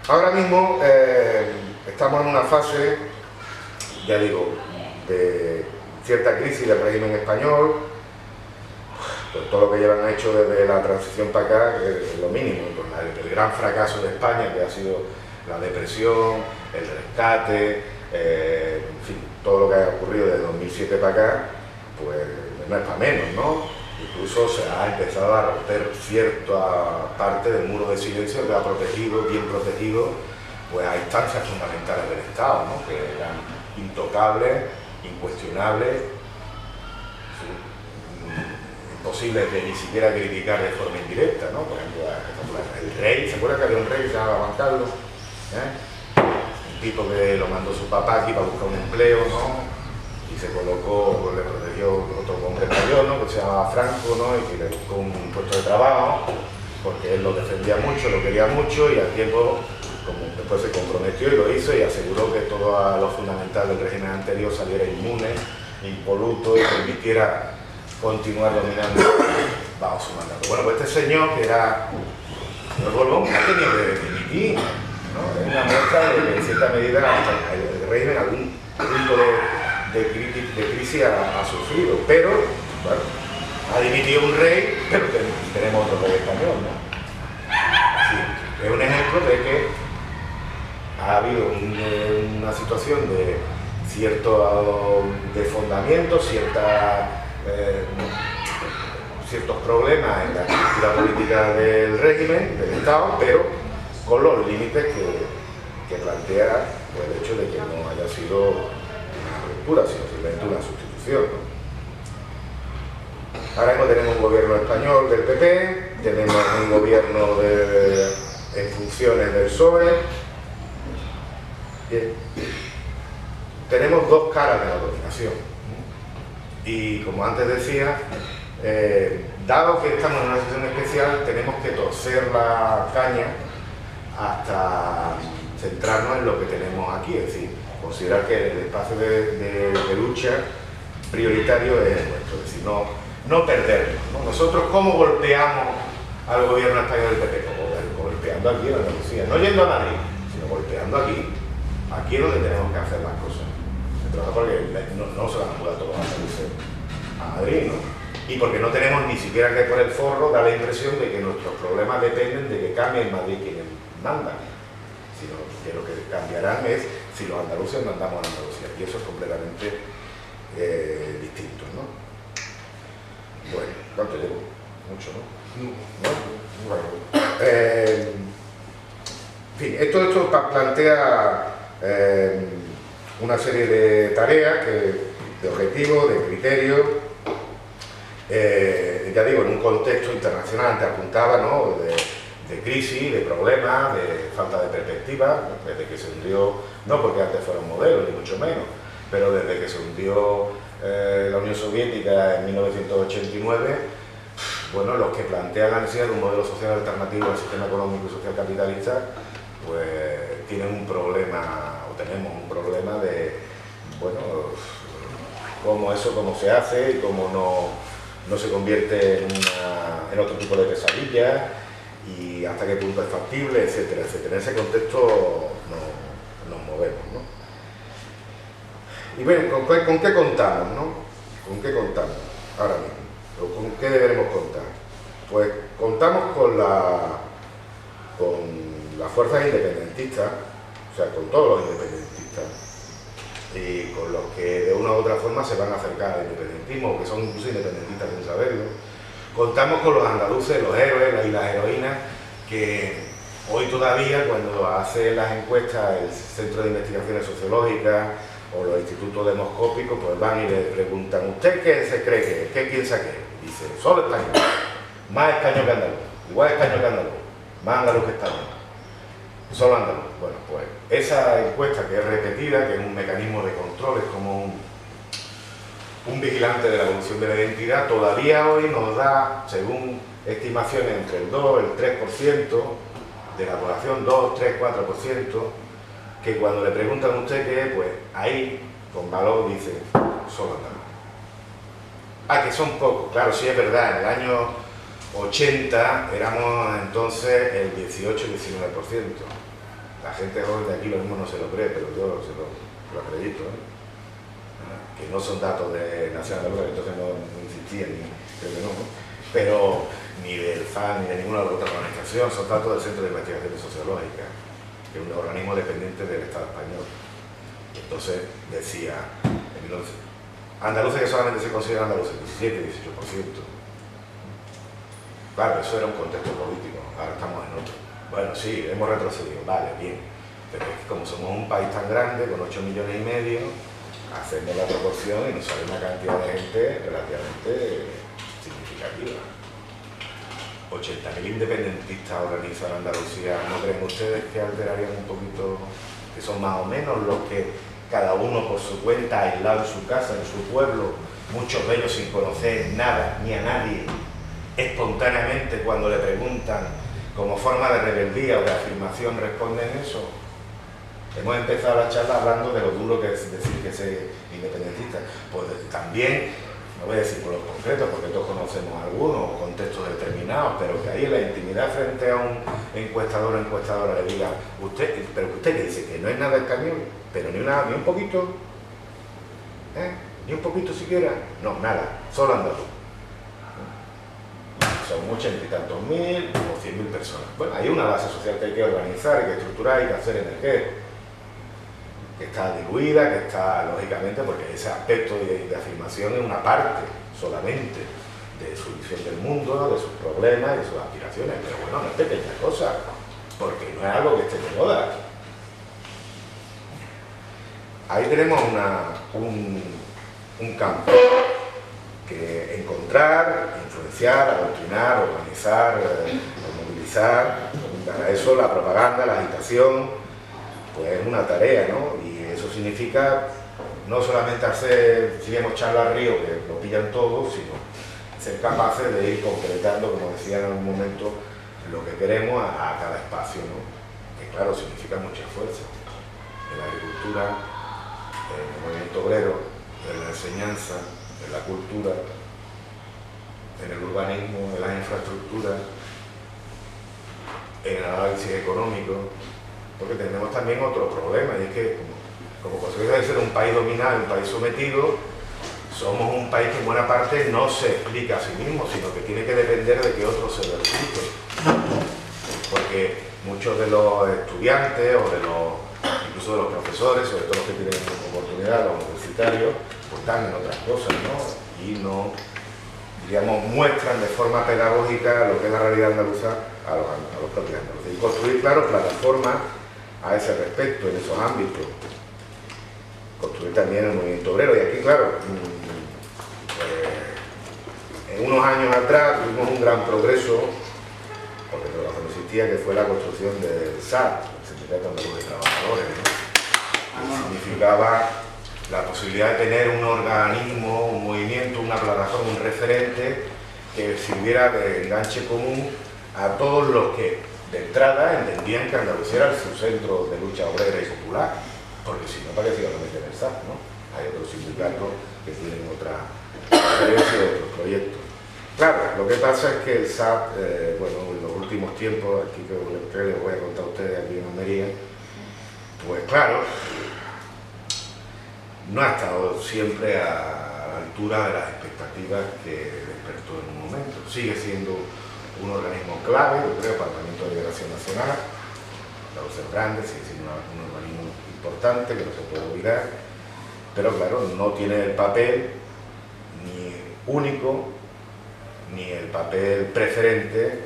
Ahora mismo estamos en una fase, ya digo, de cierta crisis del régimen español, por todo lo que llevan hecho desde la transición para acá, que es lo mínimo, con el gran fracaso de España, que ha sido la depresión, el rescate, en fin, todo lo que ha ocurrido desde 2007 para acá, pues no es para menos, ¿no? Incluso se ha empezado a romper cierta parte del muro de silencio que ha protegido, bien protegido, pues a instancias fundamentales del Estado, ¿no? Que eran intocables, incuestionables, imposibles de ni siquiera criticar de forma indirecta, ¿no? Por ejemplo, el rey, ¿se acuerda que había un rey que se llamaba Juan Carlos? Un tipo que lo mandó su papá aquí para buscar un empleo, ¿no? Y se colocó, le protegió otro hombre mayor, ¿no? Que se llamaba Franco, ¿no? Y que le buscó un puesto de trabajo, porque él lo defendía mucho, lo quería mucho, y al tiempo, como después se comprometió y lo hizo, y aseguró que todo lo fundamental del régimen anterior saliera inmune, impoluto, y permitiera continuar dominando bajo su mandato. Bueno, pues este señor, que era el Borbón, ha tenido que dimitir, ¿no? Es una muestra de que en cierta medida el régimen algún punto de crisis ha sufrido, pero bueno, ha dimitido un rey, pero tenemos otro rey español, ¿no? Sí, es un ejemplo de que ha habido una situación de cierto desfondamiento, ciertos problemas en la estructura política del régimen, del Estado, pero con los límites que plantea pues, el hecho de que no haya sido una ruptura, sino simplemente una sustitución, ¿no? Ahora mismo tenemos un gobierno español del PP, tenemos un gobierno en funciones del PSOE. Bien. Tenemos dos caras de la dominación. Y como antes decía, dado que estamos en una situación especial, tenemos que torcer la caña hasta centrarnos en lo que tenemos aquí, es decir, considerar que el espacio de lucha prioritario es nuestro, es decir, no perderlo, ¿no? Nosotros, ¿cómo golpeamos al gobierno español del PP? Golpeando aquí en Andalucía, no yendo a Madrid, sino golpeando aquí. Aquí es donde tenemos que hacer las cosas. Porque no se van a mudar todos los andaluces a Madrid, ¿no? Y porque no tenemos ni siquiera que por el forro dar la impresión de que nuestros problemas dependen de que cambie en Madrid quienes mandan, sino que lo que cambiarán es si los andaluces mandamos a Andalucía, y eso es completamente distinto, ¿no? Bueno, ¿cuánto llevo? Mucho, ¿no? Bueno, en fin, esto plantea una serie de tareas, de objetivos, de criterios, ya digo, en un contexto internacional. Antes apuntaba, ¿no?, de crisis, de problemas, de falta de perspectiva, desde que se hundió, no porque antes fueran modelos, ni mucho menos, pero desde que se hundió la Unión Soviética en 1989, bueno, los que plantean la necesidad de un modelo social alternativo al sistema económico y social capitalista, pues tienen un problema, o tenemos un problema de, bueno, cómo se hace y cómo no se convierte en otro tipo de pesadilla, y hasta qué punto es factible, etcétera, etcétera. En ese contexto nos movemos, ¿no? Y bueno, ¿con qué contamos, no? ¿Con qué contamos ahora mismo? ¿O con qué deberemos contar? Pues contamos con las fuerzas independentistas, o sea, con todos los independentistas, y con los que de una u otra forma se van a acercar al independentismo, o que son incluso independentistas sin saberlo. Contamos con los andaluces, los héroes y las heroínas, que hoy todavía, cuando hace las encuestas el Centro de Investigaciones Sociológicas o los institutos demoscópicos, pues van y le preguntan: ¿usted qué se cree que es? ¿Qué piensa que es? Dice: solo español, más español que andaluz, igual español que andaluz, más andaluz que español, solo andaluz. Bueno, pues esa encuesta, que es repetida, que es un mecanismo de control, es como un vigilante de la evolución de la identidad, todavía hoy nos da, según estimaciones, entre el 2 y el 3% de la población, 2, 3, 4%, que cuando le preguntan a usted qué es, pues ahí, con valor, dice: solo andaluz. Que son pocos, claro, sí es verdad, en el año 80 éramos entonces el 18-19%. La gente joven de aquí lo mismo no se lo cree, pero yo se lo acredito, ¿eh? Que no son datos de Nacional Andaluza, entonces no existían, creo que no, pero ni del FAN ni de ninguna otra organización, son datos del Centro de Investigaciones Sociológicas, que es un organismo dependiente del Estado español. Entonces decía, andaluces que solamente se consideran andaluces, 17-18%. Claro, eso era un contexto político, ahora estamos en otro. Bueno, sí, hemos retrocedido, vale, bien, pero es que como somos un país tan grande, con 8,5 millones, hacemos la proporción y nos sale una cantidad de gente relativamente significativa. 80.000 independentistas organizan Andalucía. ¿No creen ustedes que alterarían un poquito, que son más o menos los que cada uno por su cuenta, aislado en su casa, en su pueblo, muchos de ellos sin conocer nada ni a nadie, espontáneamente cuando le preguntan como forma de rebeldía o de afirmación responden eso? Hemos empezado la charla hablando de lo duro que es decir que ser independentista. Pues también, no voy a decir por los concretos, porque todos conocemos algunos contextos determinados, pero que ahí en la intimidad frente a un encuestador o encuestadora le diga: usted, pero usted que dice que no es nada español, pero ni un poquito, ni un poquito siquiera, no, nada, solo andaluz. Son 80 y tantos mil o 100.000 personas. Bueno, hay una base social que hay que organizar, hay que estructurar, hay que hacer emerger, que está diluida, que está, lógicamente, porque ese aspecto de afirmación es una parte solamente de su visión del mundo, de sus problemas y de sus aspiraciones, pero bueno, no es pequeña cosa, porque no es algo que esté de moda. Ahí tenemos un campo que encontrar, influenciar, adoctrinar, organizar, movilizar. Para eso la propaganda, la agitación, pues es una tarea, ¿no? Y eso significa no solamente hacer, si hemos charla al río, que lo pillan todos, sino ser capaces de ir concretando, como decía en algún momento, lo que queremos a cada espacio, ¿no? Que claro, significa mucha fuerza. En la agricultura, en el movimiento obrero, en la enseñanza, en la cultura, en el urbanismo, en las infraestructuras, en el análisis económico, porque tenemos también otro problema, y es que como consecuencia de ser un país dominado, un país sometido, somos un país que en buena parte no se explica a sí mismo, sino que tiene que depender de que otros se lo expliquen. Porque muchos de los estudiantes o incluso de los profesores, sobre todo los que tienen oportunidad, los universitarios, pues están en otras cosas, ¿no? Y no, digamos, muestran de forma pedagógica lo que es la realidad andaluza a los propios andaluces. Y construir, claro, plataformas a ese respecto, en esos ámbitos. construir también el movimiento obrero. Y aquí, claro, en unos años atrás tuvimos un gran progreso, porque todavía no existía, que fue la construcción del SAT, el Sindicato Andaluz de Trabajadores, ¿no? Significaba la posibilidad de tener un organismo, un movimiento, una plataforma, un referente que sirviera de enganche común a todos los que de entrada entendían que Andalucía era su centro de lucha obrera y popular, porque si no, ¿para qué se iban a meter en el SAT, no? Hay otros sindicatos que tienen otra referencia y otros proyectos. Claro, lo que pasa es que el SAT, bueno, en los últimos tiempos, aquí que les voy a contar a ustedes aquí en Almería, pues claro, no ha estado siempre a la altura de las expectativas que despertó en un momento. Sigue siendo un organismo clave, yo creo, para el Movimiento de Liberación Nacional, Andalucía grande, sigue siendo un organismo importante que no se puede olvidar, pero claro, no tiene el papel ni único ni el papel preferente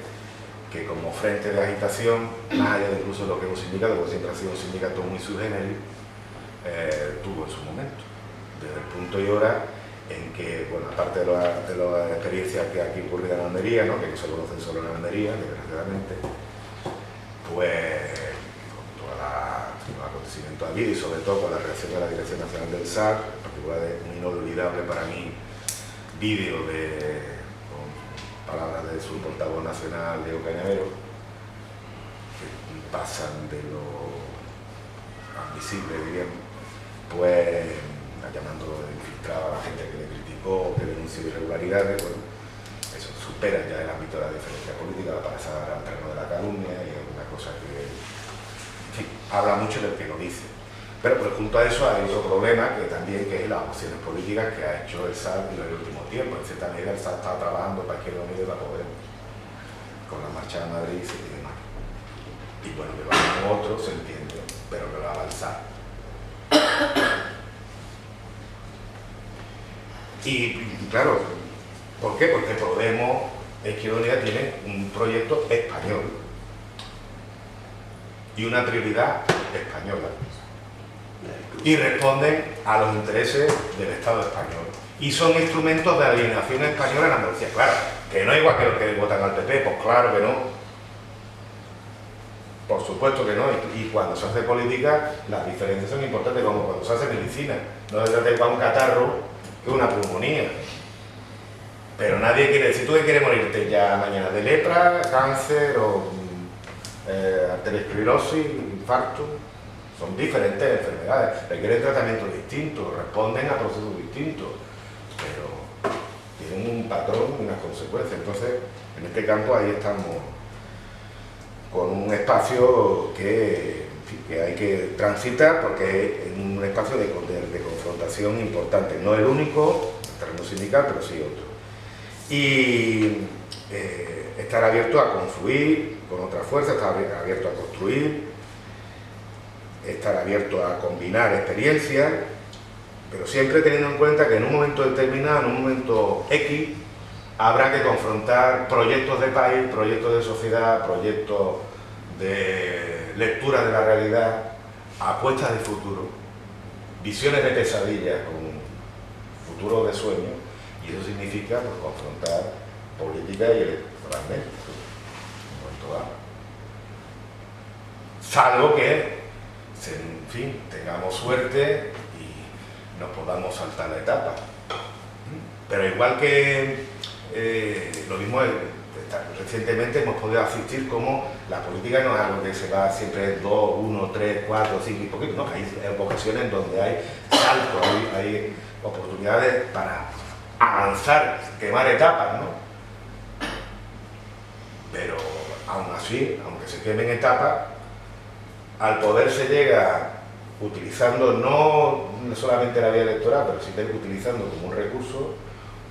que como frente de agitación, más allá de incluso lo que es un sindicato, porque siempre ha sido un sindicato muy sui generis, tuvo en su momento, desde el punto y hora en que, bueno, aparte de las experiencias que aquí ocurrieron en Almería, ¿no? Que no se conocen solo en Almería, desgraciadamente, pues con los acontecimientos habidos y sobre todo con la reacción de la Dirección Nacional del SAT, en particular de un inolvidable para mí vídeo con palabras de su portavoz nacional, Diego Cañavero, que pasan de lo admisible, diríamos, pues llamando infiltrado a la gente que le criticó, que denunció irregularidades. Bueno, eso supera ya el ámbito de la diferencia política, para pasar al terreno de la calumnia, y es una cosa que, en fin, habla mucho del que lo dice. Pero junto a eso hay otro problema que también, que es las opciones políticas que ha hecho el SAT en el último tiempo. En cierta medida el SAT está trabajando para Izquierda Unida y para Podemos, con la marcha de Madrid y demás. Y bueno, que lo hagan otros, se entiende, pero que lo haga el SAT. Y claro, ¿por qué? Porque Podemos, Izquierda Unida, tiene un proyecto español y una prioridad española, y responden a los intereses del Estado español y son instrumentos de alienación española en Andalucía. Claro, que no es igual que los que votan al PP, pues claro que no, por supuesto que no. Y cuando se hace política las diferencias son importantes, como cuando se hace medicina. No se trata de un catarro que una pulmonía, pero nadie quiere, si tú que quieres morirte ya mañana de lepra, cáncer o arteriosclerosis, infarto, son diferentes enfermedades, requieren tratamientos distintos, responden a procesos distintos, pero tienen un patrón y unas consecuencias. Entonces, en este campo ahí estamos con un espacio que hay que transitar, porque es un espacio de confrontación importante, no el único, el terreno sindical, pero sí otro. Y estar abierto a confluir con otras fuerzas, estar abierto a construir, estar abierto a combinar experiencias, pero siempre teniendo en cuenta que en un momento determinado, en un momento X, habrá que confrontar proyectos de país, proyectos de sociedad, proyectos de lectura de la realidad, apuestas de futuro, visiones de pesadilla con futuro de sueño, y eso significa pues, confrontar política y electoralmente en un momento dado. Salvo que, en fin, tengamos suerte y nos podamos saltar la etapa. Pero igual que lo mismo recientemente hemos podido asistir como la política no es algo que se va siempre 2, 1, 3, 4, 5 y poquito, no, hay ocasiones donde hay saltos, hay oportunidades para avanzar, quemar etapas, ¿no? Pero aún así, aunque se quemen etapas, al poder se llega utilizando no solamente la vía electoral, pero sí utilizando como un recurso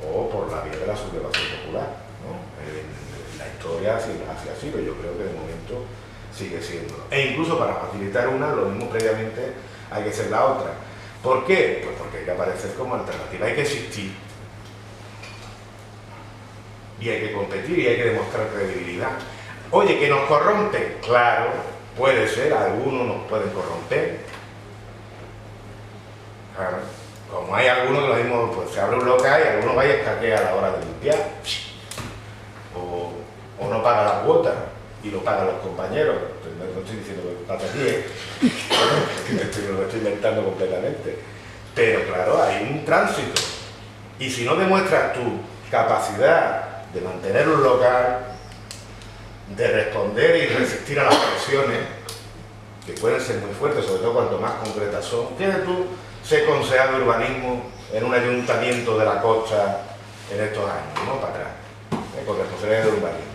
o por la vía de la sublevación popular, ¿no? La historia ha sido, yo creo que de momento sigue siendo. E incluso para facilitar una, lo mismo previamente hay que ser la otra. ¿Por qué? Pues porque hay que aparecer como alternativa, hay que existir. Y hay que competir y hay que demostrar credibilidad. Oye, ¿que nos corrompe? Claro, puede ser, algunos nos pueden corromper. como hay algunos que lo mismo, pues se abre un local y algunos va y escaquea a la hora de limpiar. O no paga la cuota y lo pagan los compañeros. No estoy diciendo que pasa aquí, lo estoy inventando completamente. Pero claro, hay un tránsito. Y si no demuestras tu capacidad de mantener un local, de responder y resistir a las presiones, que pueden ser muy fuertes, sobre todo cuanto más concretas son. Tienes tú ser concejal de urbanismo en un ayuntamiento de la costa en estos años, ¿no? Para atrás, con responsabilidad de urbanismo.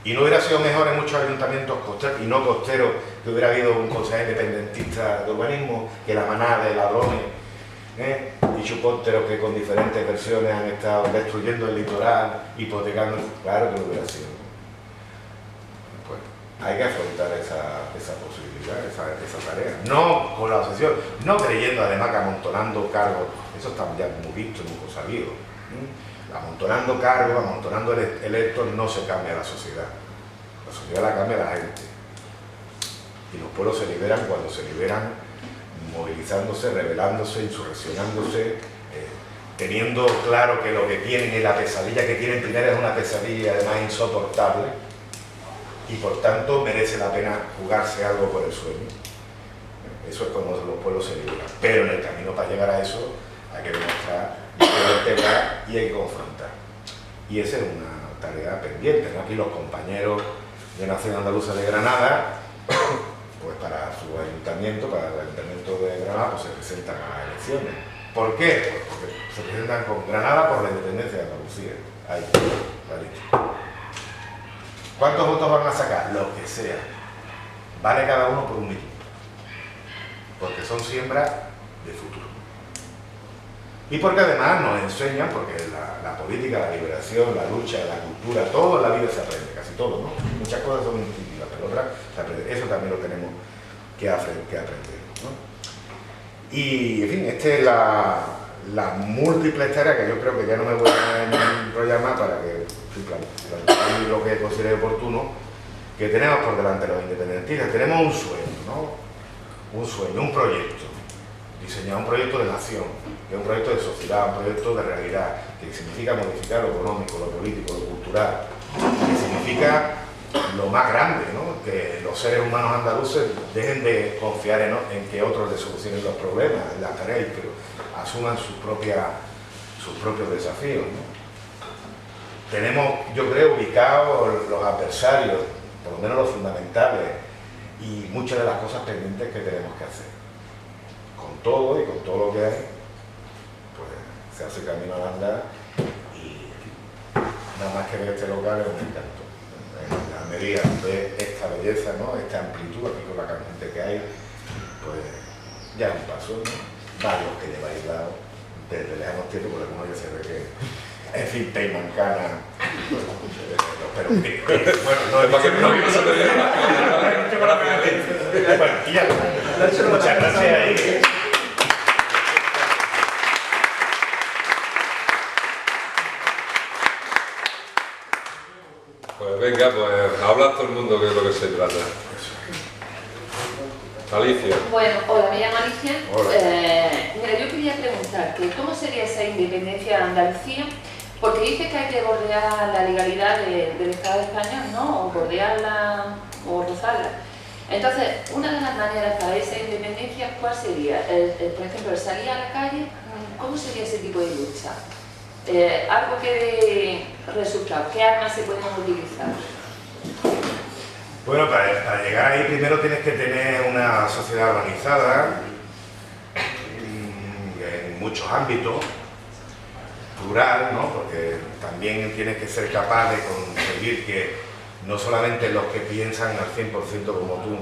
Y no hubiera sido mejor en muchos ayuntamientos costeros y no costeros que hubiera habido un concejal independentista de urbanismo, que la manada de ladrones y chupópteros que con diferentes versiones han estado destruyendo el litoral, hipotecando, claro que lo hubiera sido. Pues hay que afrontar esa posibilidad, esa tarea. No con la obsesión, no creyendo además que amontonando cargos, eso está ya muy visto, muy sabido. Amontonando cargos, amontonando electos no se cambia la sociedad. La sociedad la cambia la gente. Y los pueblos se liberan cuando se liberan, movilizándose, rebelándose, insurreccionándose, teniendo claro que lo que tienen es la pesadilla que tienen primero es una pesadilla además insoportable y por tanto merece la pena jugarse algo por el sueño. Eso es cuando los pueblos se liberan. Pero en el camino para llegar a eso hay que demostrar, hay que vertebrar y hay que confrontar. Y esa es una tarea pendiente, ¿no? Aquí los compañeros de Nación Andaluza de Granada, pues para su ayuntamiento, para el ayuntamiento de Granada, pues se presentan a las elecciones. ¿Por qué? Pues porque se presentan con Granada por la independencia de Andalucía. Ahí, clarito. ¿Cuántos votos van a sacar? Los que sea. Vale cada uno por un millón. Porque son siembras de futuro. Y porque además nos enseñan, porque la política, la liberación, la lucha, la cultura, todo en la vida se aprende, casi todo, ¿no? Muchas cosas son instintivas, pero otras se aprende. Eso también lo tenemos que aprender, ¿no? Y, en fin, esta es la múltiple tarea que yo creo que ya no me voy a enrollar más para que plantear lo que considere oportuno, que tenemos por delante los independentistas. Tenemos un sueño, ¿no? Un sueño, un proyecto. Diseñar un proyecto de nación, que es un proyecto de sociedad, un proyecto de realidad, que significa modificar lo económico, lo político, lo cultural, que significa lo más grande, ¿no? Que los seres humanos andaluces dejen de confiar en que otros les solucionen los problemas, las tareas, pero asuman sus propios desafíos, ¿no? Tenemos, yo creo, ubicados los adversarios, por lo menos los fundamentales, y muchas de las cosas pendientes que tenemos que hacer. Con todo y con todo lo que hay, pues se hace camino al andar y nada más que ver este local es un encanto. En la Almería ve esta belleza, ¿no? Esta amplitud aquí con la gente que hay, pues ya es un paso, ¿no? Varios que lleváis dado desde lejos tiempo, porque algunos ya se ve que, en fin, Peymancana, pero bueno, no es para que no se te vea la bueno, y ya, muchas gracias. Pues venga, pues habla todo el mundo que es lo que se trata. Alicia. Bueno, hola, me llamo Alicia. Hola. Mira, yo quería preguntar que cómo sería esa independencia de Andalucía, porque dice que hay que bordear la legalidad del Estado español, ¿no? O bordearla o rozarla. Entonces, una de las maneras para esa independencia, ¿cuál sería? Por ejemplo, el salir a la calle, ¿cómo sería ese tipo de lucha? Algo que dé resultado, ¿qué armas se pueden utilizar? Bueno, para llegar ahí primero tienes que tener una sociedad organizada en muchos ámbitos, plural, ¿no? Porque también tienes que ser capaz de conseguir que no solamente los que piensan al 100% como tú,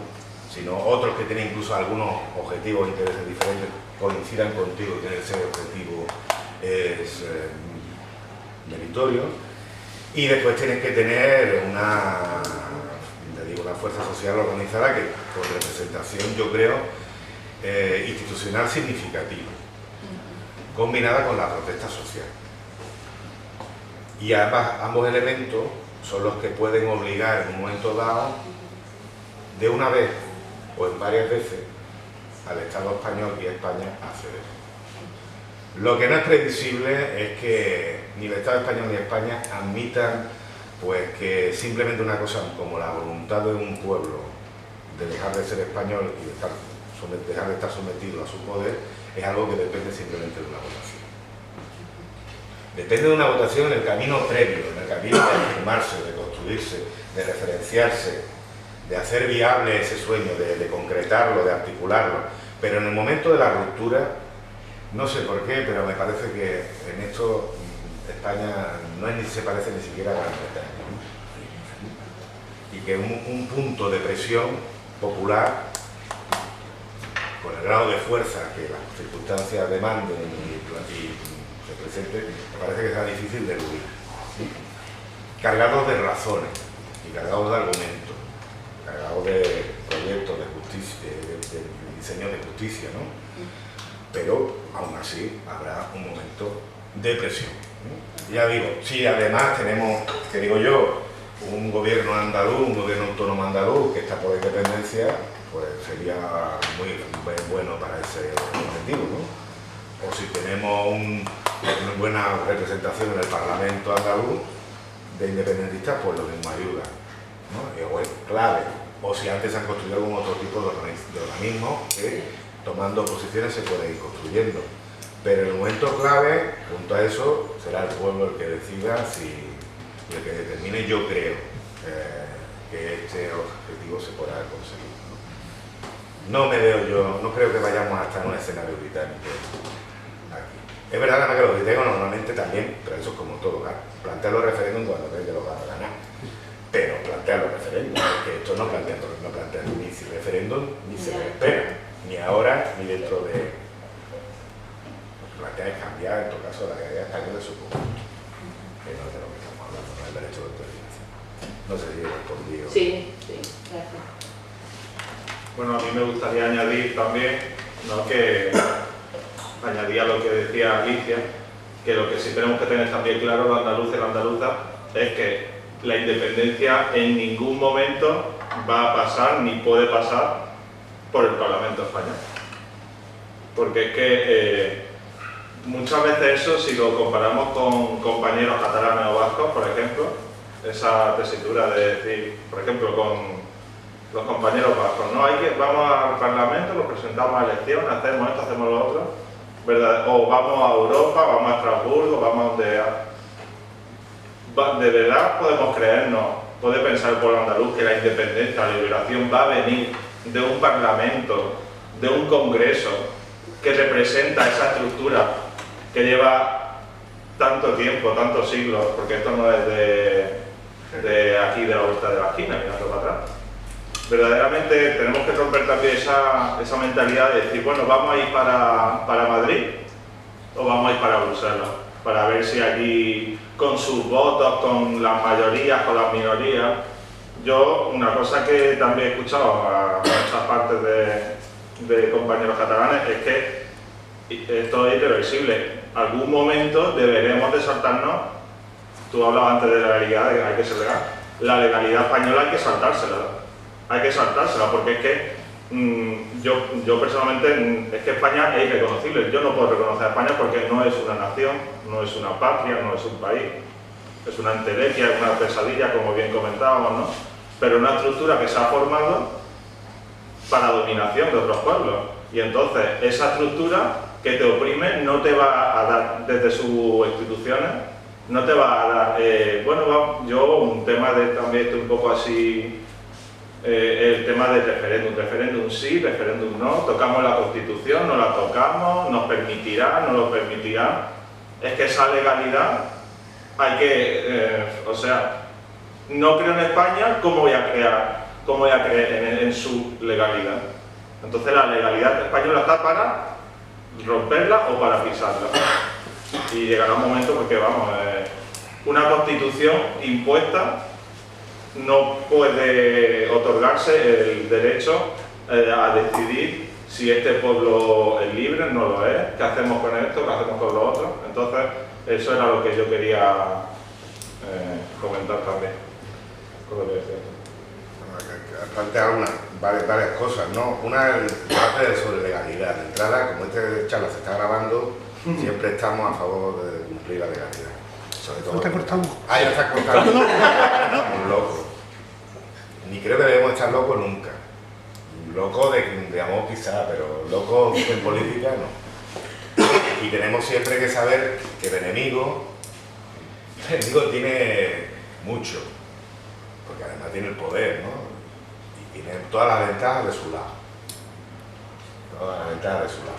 sino otros que tienen incluso algunos objetivos e intereses diferentes coincidan contigo, que ese objetivo es meritorio. Y después tienes que tener una fuerza social organizada que con representación, yo creo, institucional significativa, combinada con la protesta social. Y ambos elementos son los que pueden obligar en un momento dado, de una vez o en varias veces, al Estado español y a España a ceder. Lo que no es previsible es que ni el Estado español ni España admitan pues que simplemente una cosa como la voluntad de un pueblo de dejar de ser español y dejar de estar sometido a su poder es algo que depende simplemente de una votación. Depende de una votación en el camino previo, en el camino de afirmarse, de construirse, de referenciarse, de hacer viable ese sueño, de concretarlo, de articularlo. Pero en el momento de la ruptura, no sé por qué, pero me parece que en esto España no es ni se parece ni siquiera a Gran Bretaña, ¿no? Y que un punto de presión popular, con el grado de fuerza que las circunstancias demanden y se presente, me parece que será difícil de eludir. ¿Sí? Cargados de razones y cargados de argumentos, cargados de proyectos de justicia, de diseño de justicia, ¿no? Pero aún así habrá un momento de presión, ¿no? Ya digo, si además tenemos, que digo yo, un gobierno andaluz, un gobierno autónomo andaluz que está por la independencia, pues sería muy bueno para ese objetivo, ¿no? O si tenemos una buena representación en el Parlamento andaluz de independentistas, pues lo mismo ayuda, ¿no? O es clave. O si antes se han construido algún otro tipo de organismos que tomando posiciones se puede ir construyendo. Pero en el momento clave, junto a eso, será el pueblo el que decida si el que determine, yo creo, que este objetivo se podrá conseguir, ¿no? No me veo yo, no creo que vayamos hasta en un escenario británico aquí. Es verdad además que los británicos normalmente también, pero eso es como todo, ¿no? Plantean los referéndums cuando creen que los van a ganar. Pero plantean los referéndums, que esto no plantean ni si referéndum ni se les espera, ni ahora ni dentro de... Lo que plantean es cambiar, en todo caso, la realidad española de su conjunto, que no es de lo que estamos hablando, no es el derecho de autodeterminación. No sé si he respondido. Sí, sí, gracias. Bueno, a mí me gustaría añadir también, ¿no?, que añadía lo que decía Alicia, que lo que sí tenemos que tener también claro los andaluces y las andaluzas es que la independencia en ningún momento va a pasar ni puede pasar por el Parlamento español. Porque es que muchas veces eso, si lo comparamos con compañeros catalanes o vascos, por ejemplo, esa tesitura de decir, por ejemplo, con los compañeros vascos, ¿no? Vamos al Parlamento, lo presentamos a elecciones, hacemos esto, hacemos lo otro, ¿verdad? O vamos a Europa, vamos a Estrasburgo, vamos a donde... ¿De verdad podemos creernos, puede pensar el pueblo andaluz que la independencia, la liberación va a venir de un parlamento, de un congreso que representa esa estructura que lleva tanto tiempo, tantos siglos, porque esto no es de aquí, de la vuelta de la esquina, mirando para atrás? Verdaderamente tenemos que romper también esa mentalidad de decir, bueno, vamos a ir para Madrid o vamos a ir para Bruselas, para ver si allí con sus votos, con las mayorías, con las minorías. Yo, una cosa que también he escuchado a muchas partes de compañeros catalanes es que esto es irreversible. Algún momento deberemos de saltarnos, tú hablabas antes de la legalidad, de que hay que ser legal, la legalidad española hay que saltársela, porque es que yo personalmente, es que España es irreconocible. Yo no puedo reconocer a España porque no es una nación, no es una patria, no es un país, es una entelequia, es una pesadilla, como bien comentábamos, ¿no? Pero una estructura que se ha formado para dominación de otros pueblos. Y entonces esa estructura que te oprime no te va a dar, desde sus instituciones, no te va a dar, bueno, yo un tema de también un poco así, el tema del referéndum sí, referéndum no, tocamos la Constitución, no la tocamos, nos permitirá, no lo permitirá. Es que esa legalidad hay que, o sea, no creo en España, ¿cómo voy a creer en su legalidad? Entonces la legalidad española está para romperla o para pisarla. Y llegará un momento porque, vamos, una Constitución impuesta no puede otorgarse el derecho a decidir si este pueblo es libre, no lo es, qué hacemos con esto, qué hacemos con lo otro. Entonces, eso era lo que yo quería comentar también con lo que decía. plantear varias cosas, ¿no? Una es el debate sobre legalidad. De entrada, como esta charla se está grabando, siempre estamos a favor de cumplir la legalidad. Sobre todo. ¿No te cortamos? Ah, ya está cortando. Un loco. Ni creo que debemos estar locos nunca. Loco de amor quizá, pero loco en política no. Y tenemos siempre que saber que el enemigo tiene mucho, porque además tiene el poder, ¿no? Y tiene todas las ventajas de su lado. Todas las ventajas de su lado.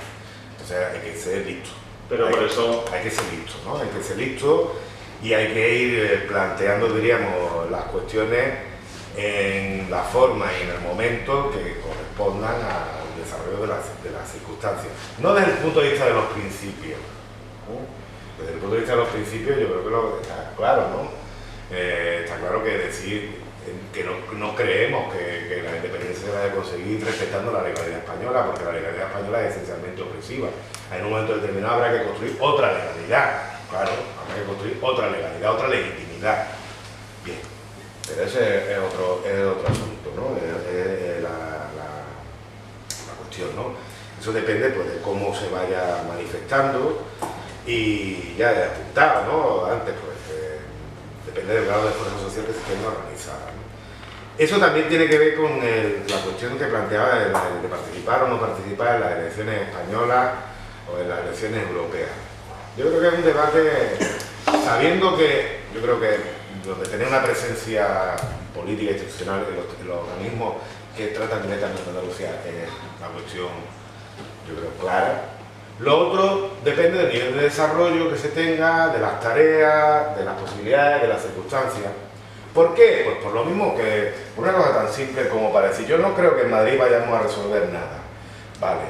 Entonces hay que ser listo. Pero por eso... Hay que ser listo, ¿no? Hay que ser listo y hay que ir planteando, diríamos, las cuestiones en la forma y en el momento que correspondan al desarrollo de las circunstancias. No desde el punto de vista de los principios. Desde el punto de vista de los principios yo creo que está claro, ¿no? Está claro que decir que no creemos que la independencia se vaya a conseguir respetando la legalidad española, porque la legalidad española es esencialmente opresiva. En un momento determinado habrá que construir otra legalidad, claro, habrá que construir otra legalidad, otra legitimidad. Bien, pero ese es otro asunto, ¿no? Es la cuestión, ¿no? Eso depende pues, de cómo se vaya manifestando y ya he apuntado, ¿no? Antes, pues, depende del grado de esfuerzo social que se tenga organizada, ¿no? Eso también tiene que ver con la cuestión que planteaba de participar o no participar en las elecciones españolas o en las elecciones europeas. Yo creo que es un debate, sabiendo que, yo creo que donde tener una presencia política e institucional en los organismos que tratan directamente de Andalucía es una cuestión, yo creo, clara. Lo otro depende del nivel de desarrollo que se tenga, de las tareas, de las posibilidades, de las circunstancias. ¿Por qué? Pues por lo mismo que una cosa tan simple como para decir, yo no creo que en Madrid vayamos a resolver nada, ¿vale?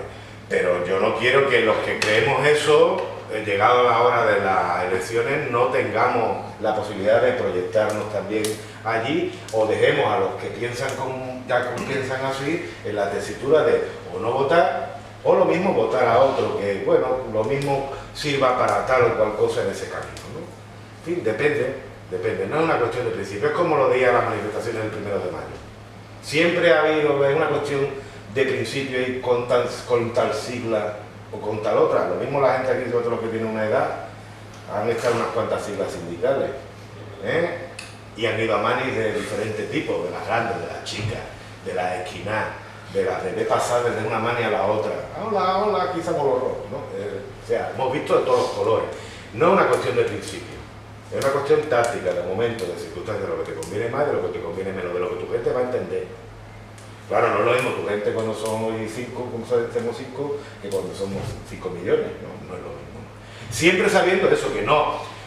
Pero yo no quiero que los que creemos eso, llegado a la hora de las elecciones, no tengamos la posibilidad de proyectarnos también allí o dejemos a los que piensan piensan así en la tesitura de o no votar o lo mismo votar a otro que, bueno, lo mismo sirva para tal o cual cosa en ese camino, ¿no? En fin, depende, no es una cuestión de principio, es como lo veía las manifestaciones del 1 de mayo. Siempre ha habido, es una cuestión de principio y con tal sigla o con tal otra. Lo mismo la gente aquí, sobre todo los que tienen una edad, han estado unas cuantas siglas sindicales, y han ido a manis de diferentes tipos, de las grandes, de las chicas, de las esquinas, de las de pasar desde una mani a la otra. Hola, hola, aquí estamos los rojos, ¿no? O sea, hemos visto de todos los colores. No es una cuestión de principio, es una cuestión táctica, de momento, de circunstancias, de lo que te conviene más, de lo que te conviene menos, de lo que tu gente va a entender. Claro, no es lo mismo tu gente cuando son hoy 5, como somos 5, que cuando somos 5 millones, no es lo mismo. Siempre sabiendo eso, que no,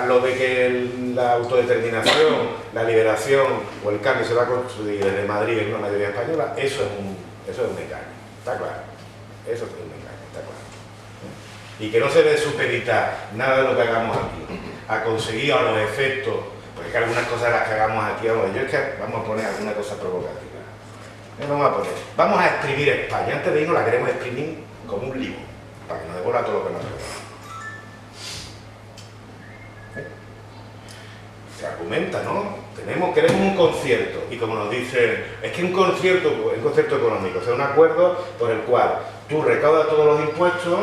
lo de que la autodeterminación, la liberación o el cambio se va a construir desde Madrid en una mayoría española, eso es un engaño, está claro. Eso es un engaño, está claro. Y que no se debe supeditar nada de lo que hagamos aquí a conseguir a los efectos, porque algunas cosas de las que hagamos aquí, yo es que vamos a poner alguna cosa provocativa. Vamos a exprimir España. Antes de irnos la queremos exprimir como un limón, para que nos devuelva todo lo que nos devuelva. Se argumenta, ¿no? Queremos un concierto, y como nos dicen, es que un concierto económico, o sea, un acuerdo por el cual tú recaudas todos los impuestos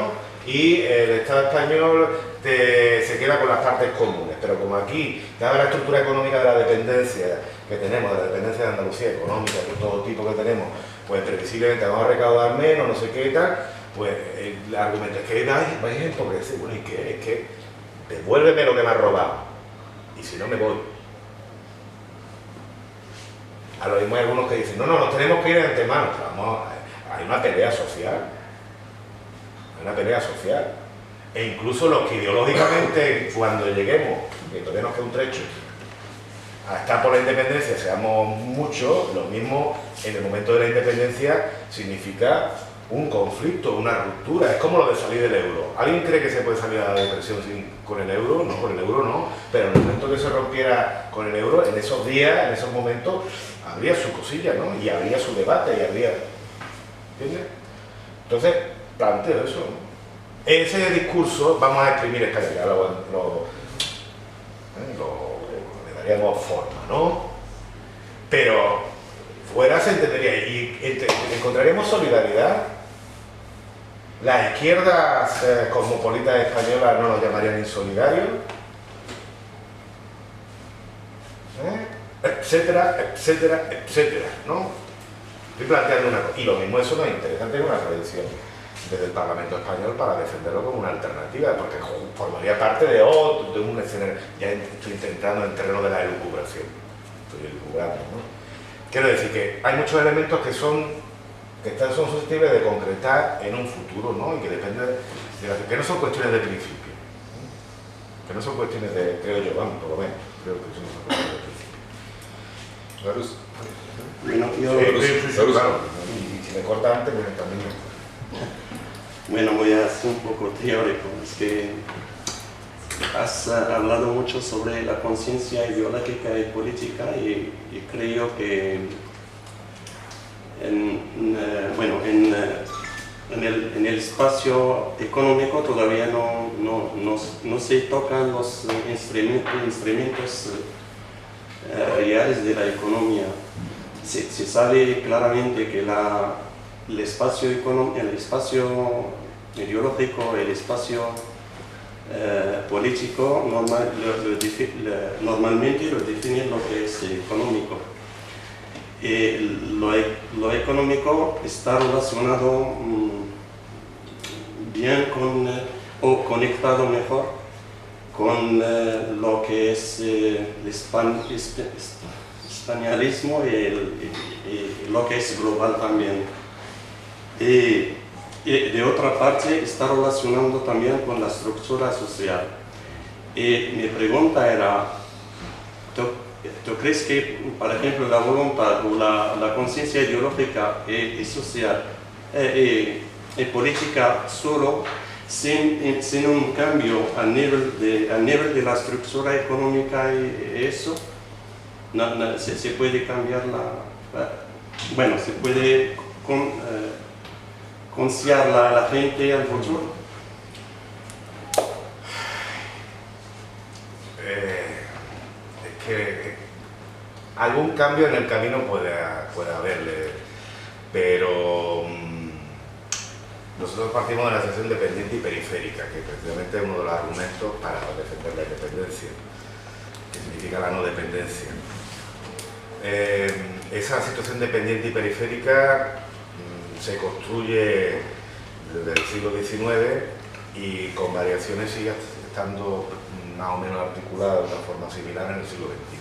y el Estado español se queda con las partes comunes, pero como aquí, dada la estructura económica de la dependencia que tenemos, de la dependencia de Andalucía económica, de todo tipo que tenemos, pues previsiblemente vamos a recaudar menos, no sé qué y tal, pues el argumento es que vais a empobrecer. Bueno, ¿y qué? Es que devuélveme lo que me has robado, y si no me voy. A lo mismo hay algunos que dicen, no, nos tenemos que ir de antemano. Hay una pelea social. E incluso los que ideológicamente, cuando lleguemos, que todavía nos queda un trecho, a estar por la independencia, seamos muchos, lo mismo en el momento de la independencia significa un conflicto, una ruptura. Es como lo de salir del euro. ¿Alguien cree que se puede salir a la depresión con el euro? No, con el euro no. Pero en el momento que se rompiera con el euro, en esos días, en esos momentos, habría su cosilla, ¿no? Y habría su debate, y habría... ¿Entiendes? Entonces, planteo eso, ¿no? Ese discurso, vamos a exprimir España, ya le daríamos forma, ¿no? Pero fuera se entendería y encontraríamos solidaridad. Las izquierdas cosmopolitas españolas no nos llamarían insolidarios, etcétera, etcétera, etcétera, ¿no? Estoy planteando una cosa, y lo mismo eso nos interesa tener una tradición desde el Parlamento Español para defenderlo como una alternativa, porque formaría parte de un escenario. Ya estoy intentando en el terreno de la elucubración, estoy elucubrando, ¿no? Quiero decir que hay muchos elementos que son susceptibles de concretar en un futuro, ¿no? Y que dependen que no son cuestiones de principio, ¿no? Que no son cuestiones de, creo yo, vamos, por lo menos, creo que no son cuestiones de principio. La luz. Bueno, Sí, claro. Y si me corta antes, pues también. Bueno, voy a ser un poco teórico. Es que has hablado mucho sobre la conciencia ideológica y política y creo que en el espacio económico todavía no se tocan los instrumentos reales de la economía. Se sabe claramente que el espacio ideológico, el espacio político normalmente lo define lo que es económico. Lo económico está relacionado bien o conectado mejor con lo que es el españolismo y lo que es global también. Y de otra parte está relacionado también con la estructura social. Y mi pregunta era, ¿tú crees que, por ejemplo, la voluntad o la conciencia ideológica y social y política solo, sin un cambio a nivel de la estructura económica y eso, se puede cambiar se puede conciliar la gente al futuro? Es que algún cambio en el camino puede haberle, pero nosotros partimos de la sensación dependiente y periférica, que precisamente es uno de los argumentos para defender la independencia, que significa la no dependencia. Esa situación dependiente y periférica se construye desde el siglo XIX y con variaciones sigue estando más o menos articulada de una forma similar en el siglo XXI.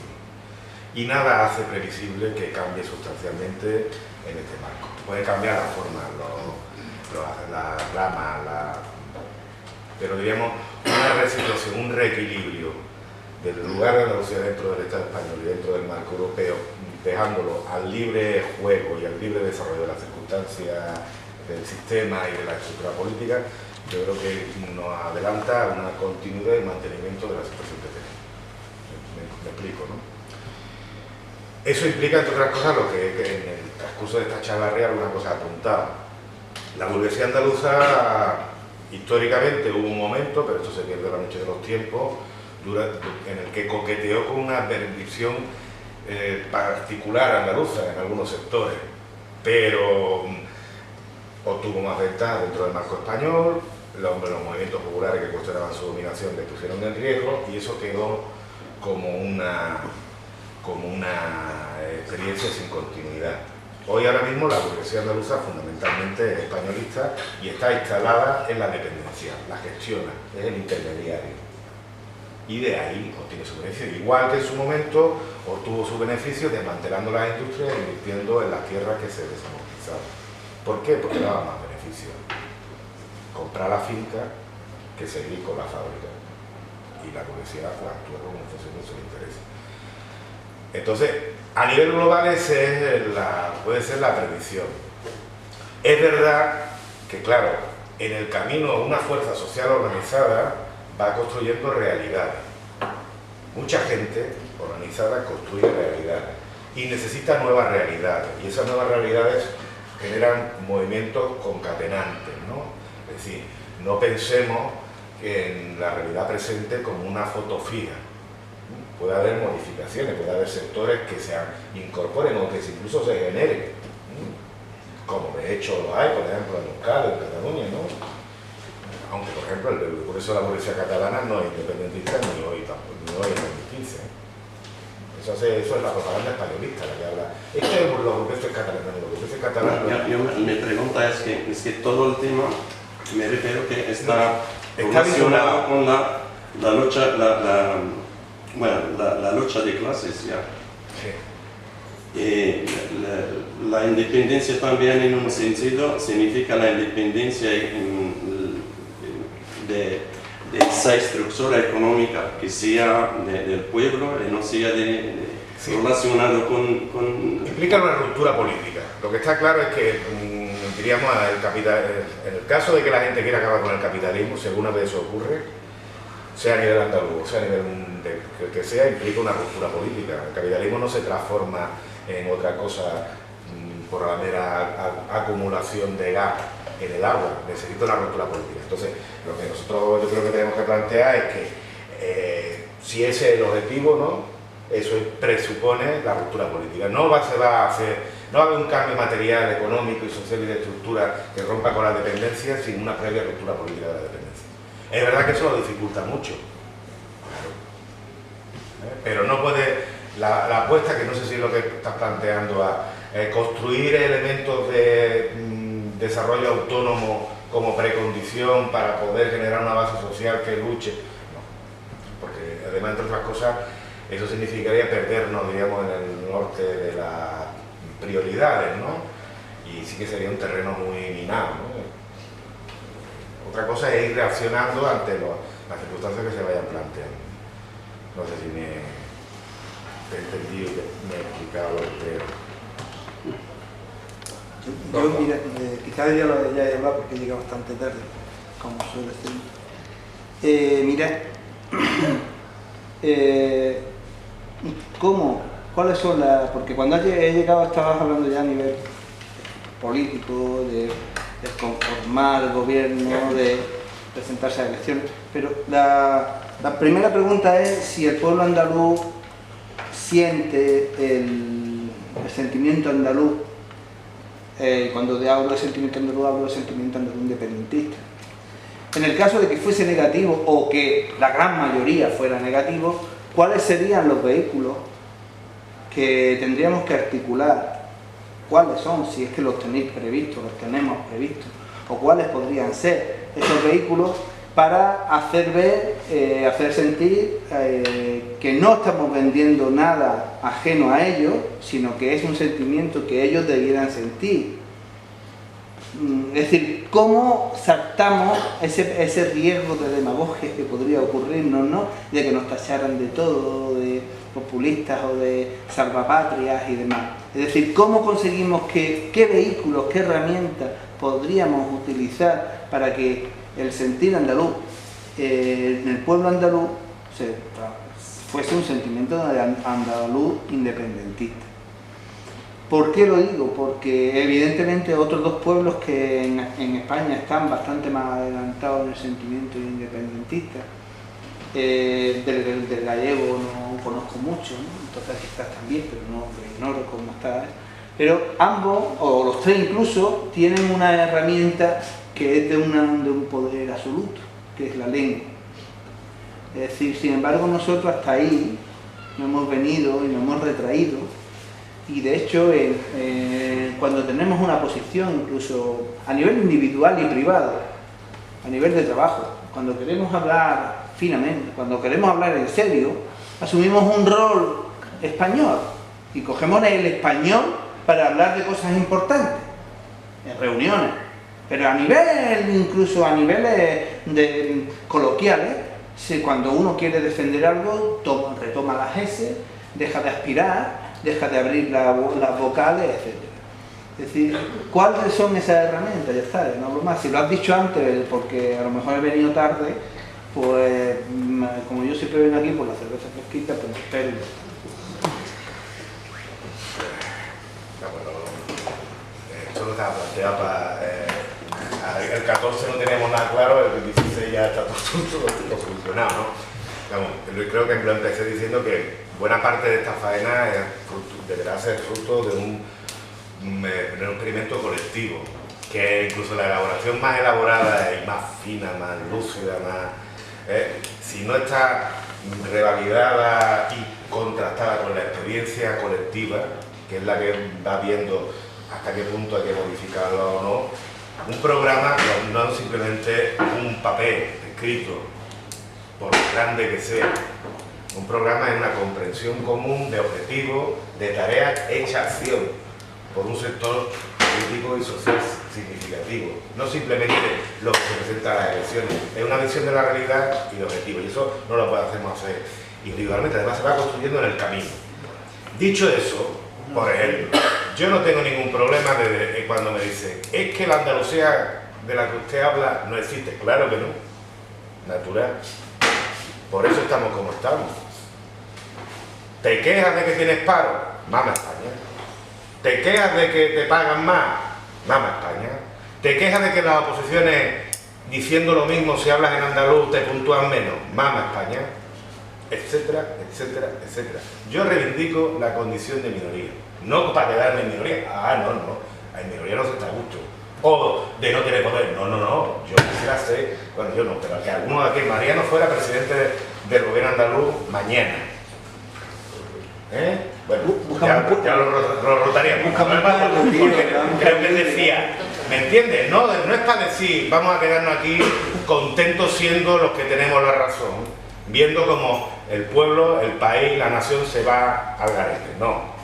Y nada hace previsible que cambie sustancialmente en este marco. Puede cambiar la forma, las ramas, pero diríamos una resituación, un reequilibrio del lugar de Andalucía dentro del Estado español y dentro del marco europeo, dejándolo al libre juego y al libre desarrollo de las circunstancias del sistema y de la estructura política, yo creo que nos adelanta una continuidad y mantenimiento de la situación que tenemos. Me explico, ¿no? Eso implica, entre otras cosas, lo que en el transcurso de esta charla real alguna cosa apuntaba. La burguesía andaluza, históricamente hubo un momento, pero esto se pierde a la noche de los tiempos, en el que coqueteó con una bendición particular andaluza en algunos sectores, pero obtuvo más ventajas dentro del marco español, los movimientos populares que cuestionaban su dominación le pusieron en riesgo y eso quedó como una experiencia sin continuidad. Hoy ahora mismo la burguesía andaluza fundamentalmente es españolista y está instalada en la dependencia, la gestiona, es el intermediario. Y de ahí obtiene su beneficio, igual que en su momento obtuvo su beneficio desmantelando las industrias e invirtiendo en las tierras que se desamortizaban. ¿Por qué? Porque daba más beneficio comprar la finca que seguir con la fábrica. Y la burguesía actúa como en función de sus intereses. Entonces, a nivel global puede ser la predicción. Es verdad que, claro, en el camino una fuerza social organizada va construyendo realidades. Mucha gente organizada construye realidades y necesita nuevas realidades, y esas nuevas realidades generan movimientos concatenantes, ¿no? Es decir, no pensemos en la realidad presente como una foto fija. Puede haber modificaciones, puede haber sectores que se incorporen o que incluso se generen, como de hecho lo hay, por ejemplo, en Euskadi, en Cataluña, ¿no? Aunque, por ejemplo, por eso la policía catalana no es independentista ni hoy tampoco, ni hoy en 2015. Eso es la propaganda españolista la que habla. Esto es por los burgueses catalanes, los burgueses catalanes. Mi pregunta es que todo el tema, me refiero que está relacionado con la lucha, la lucha de clases ya. Sí. La independencia también en un sentido significa la independencia de esa estructura económica que sea del pueblo y no sea relacionado con... Implica una ruptura política. Lo que está claro es que, diríamos, en el caso de que la gente quiera acabar con el capitalismo, si alguna vez eso ocurre, sea a nivel andaluz, sea a nivel que sea, implica una ruptura política. El capitalismo no se transforma en otra cosa por la mera acumulación de gas en el agua, necesita una ruptura política. Entonces, lo que nosotros yo creo que tenemos que plantear es que si ese es el objetivo, ¿no? Eso presupone la ruptura política. No va a haber un cambio material, económico y social y de estructura que rompa con la dependencia sin una previa ruptura política de la dependencia. Es verdad que eso lo dificulta mucho, claro. Pero no puede, la apuesta, que no sé si es lo que estás planteando, a construir elementos de desarrollo autónomo como precondición para poder generar una base social que luche, no. Porque además, entre otras cosas, eso significaría perdernos, diríamos, en el norte de las prioridades, ¿no? Y sí que sería un terreno muy minado, ¿no? Otra cosa es ir reaccionando ante las circunstancias que se vayan planteando. No sé si me he entendido, que me he explicado lo que creo. Yo, mira, quizás ya lo haya hablado porque llega bastante tarde, como suele ser. Mira, ¿cuáles son las...? Porque cuando he llegado estabas hablando ya a nivel político, de conformar el gobierno, de presentarse a elecciones, pero la primera pregunta es si el pueblo andaluz siente el sentimiento andaluz. Cuando hablo de sentimiento andaluz, hablo de sentimiento andaluz independentista. En el caso de que fuese negativo, o que la gran mayoría fuera negativo, ¿cuáles serían los vehículos que tendríamos que articular? ¿Cuáles son? Si es que los tenéis previstos, los tenemos previstos, o cuáles podrían ser esos vehículos para hacer ver, hacer sentir que no estamos vendiendo nada ajeno a ellos, sino que es un sentimiento que ellos debieran sentir. Es decir, ¿cómo saltamos ese riesgo de demagogia que podría ocurrirnos, ¿no? De que nos tacharan de todo, de populistas o de salvapatrias y demás. Es decir, ¿cómo conseguimos qué vehículos, qué herramientas podríamos utilizar para que el sentir andaluz en el pueblo andaluz fuese un sentimiento de andaluz independentista? ¿Por qué lo digo? Porque evidentemente otros dos pueblos que en España están bastante más adelantados en el sentimiento independentista, del gallego no conozco mucho, ¿no? Entonces quizás también, pero no ignoro cómo está. Pero ambos, o los tres incluso, tienen una herramienta que es de un poder absoluto, que es la lengua. Es decir, sin embargo, nosotros hasta ahí no hemos venido y nos hemos retraído. Y de hecho, cuando tenemos una posición, incluso a nivel individual y privado, a nivel de trabajo, cuando queremos hablar finamente, cuando queremos hablar en serio, asumimos un rol español y cogemos el español para hablar de cosas importantes, en reuniones. Pero a nivel, incluso a niveles coloquiales, cuando uno quiere defender algo, retoma las S, deja de aspirar, deja de abrir las vocales, etc. Es decir, ¿cuáles son esas herramientas? Ya está, no hablo más. Si lo has dicho antes, porque a lo mejor he venido tarde, pues como yo siempre vengo aquí por la cerveza fresquita, pues espero. Solo estaba planteado para... el 14 no tenemos nada claro, el 16 ya está todo funcionado, ¿no? creo que lo empecé diciendo que buena parte de esta faena deberá ser fruto de un experimento colectivo, que incluso la elaboración más elaborada y más fina, más lúcida, si no está revalidada y contrastada con la experiencia colectiva, que es la que va viendo hasta qué punto hay que modificarlo o no, un programa no es simplemente un papel escrito, por grande que sea. Un programa es una comprensión común de objetivos, de tareas hecha acción por un sector político y social significativo. No simplemente lo que se presenta a las elecciones, es una visión de la realidad y de objetivos, y eso no lo podemos hacer individualmente, además se va construyendo en el camino. Dicho eso, por ejemplo, yo no tengo ningún problema cuando me dicen, es que la Andalucía de la que usted habla no existe. Claro que no, natural. Por eso estamos como estamos. ¿Te quejas de que tienes paro? Mama España. ¿Te quejas de que te pagan más? Mama España. ¿Te quejas de que las oposiciones, diciendo lo mismo si hablas en andaluz, te puntúan menos? Mama España. Etcétera, etcétera, etcétera. Yo reivindico la condición de minoría. No para quedarme en minoría. No. En minoría no se está a gusto. O de no tener poder. No. Yo quisiera ser, bueno, yo no, pero que alguno de aquí, Mariano, fuera presidente del gobierno andaluz mañana. Bueno, ya lo rotaríamos. Creo que decía, ¿me entiendes? No es para decir, vamos a quedarnos aquí contentos siendo los que tenemos la razón, viendo como el pueblo, el país, la nación se va al garete. No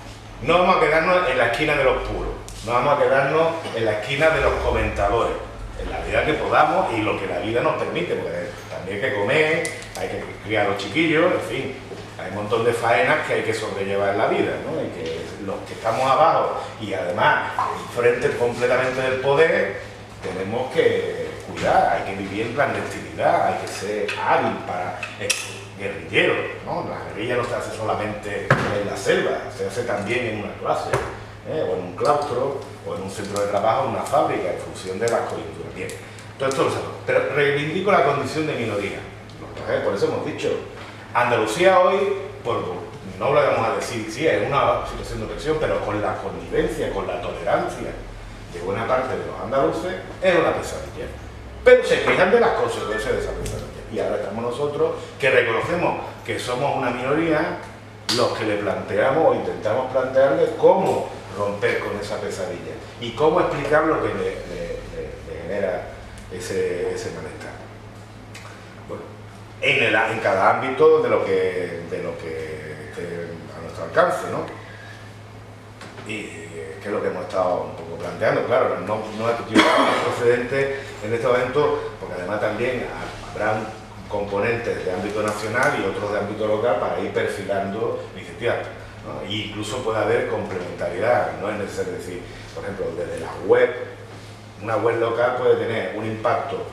vamos a quedarnos en la esquina de los puros. No vamos a quedarnos en la esquina de los comentadores, en la medida que podamos y lo que la vida nos permite, porque también hay que comer, hay que criar a los chiquillos, en fin, hay un montón de faenas que hay que sobrellevar en la vida, ¿no? Y que los que estamos abajo y además frente completamente del poder, tenemos que cuidar, hay que vivir en clandestinidad, hay que ser hábil para guerrilleros, ¿no? La guerrilla no se hace solamente en la selva, se hace también en una clase. O en un claustro, o en un centro de trabajo, en una fábrica, en función de las coyunturas. Bien, todo esto lo sabemos. Pero reivindico la condición de minoría. Por eso hemos dicho, Andalucía hoy, no lo vamos a decir, sí, es una situación de opresión, pero con la convivencia, con la tolerancia de buena parte de los andaluces, es una pesadilla. Pero se quejan de las consecuencias de esa pesadilla. Y ahora estamos nosotros, que reconocemos que somos una minoría, los que le planteamos o intentamos plantearle cómo romper con esa pesadilla y cómo explicar lo que le genera ese malestar. Bueno, en cada ámbito de lo que esté a nuestro alcance, ¿no? Y que es lo que hemos estado un poco planteando, claro, no es procedente en este momento, porque además también habrá componentes de ámbito nacional y otros de ámbito local para ir perfilando iniciativas, ¿no? E incluso puede haber complementariedad, no es necesario decir, por ejemplo, desde la web, una web local puede tener un impacto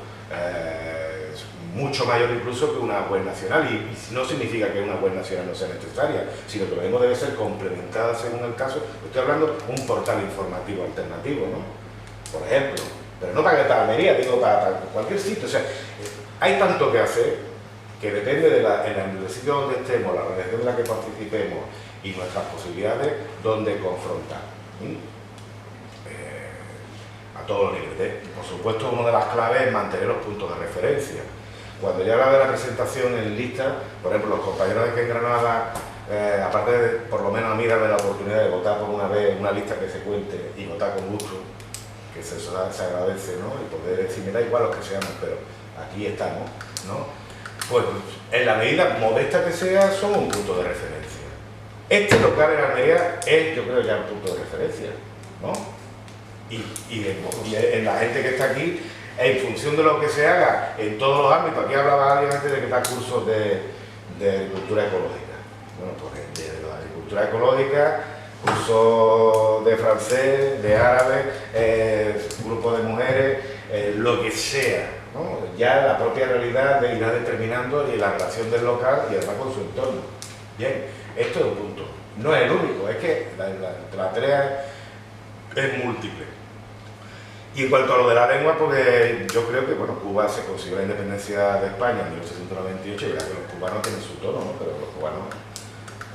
mucho mayor incluso que una web nacional, y no significa que una web nacional no sea necesaria, sino que lo mismo debe ser complementada según el caso. Estoy hablando de un portal informativo alternativo, ¿no? Por ejemplo, pero no para Almería, digo para cualquier sitio. O sea, hay tanto que hacer que depende del sitio donde estemos, la organización en la que participemos y nuestras posibilidades, donde confrontar. A todos los niveles. Por supuesto, una de las claves es mantener los puntos de referencia. Cuando ya habla de la presentación en lista, por ejemplo, los compañeros de que en Granada, aparte de, por lo menos a mí, darme la oportunidad de votar por una vez una lista que se cuente y votar con gusto, que se agradece, ¿no? Y poder decir, me da igual los que seamos, pero aquí estamos, ¿no? Pues en la medida modesta que sea, somos un punto de referencia. Este local en Almería es, yo creo, ya un punto de referencia, ¿no? Y en la gente que está aquí, en función de lo que se haga en todos los ámbitos. Aquí hablaba alguien antes de que da cursos de agricultura ecológica. Bueno, pues desde la agricultura ecológica, cursos de francés, de árabe, grupo de mujeres, lo que sea, ¿no? Ya la propia realidad irá determinando y la relación del local y además con su entorno. Bien, esto es un punto. No es el único, es que la tarea es múltiple. Y en cuanto a lo de la lengua, porque yo creo que bueno, Cuba se consiguió la independencia de España en 1898, y verá que los cubanos tienen su tono, ¿no? Pero los cubanos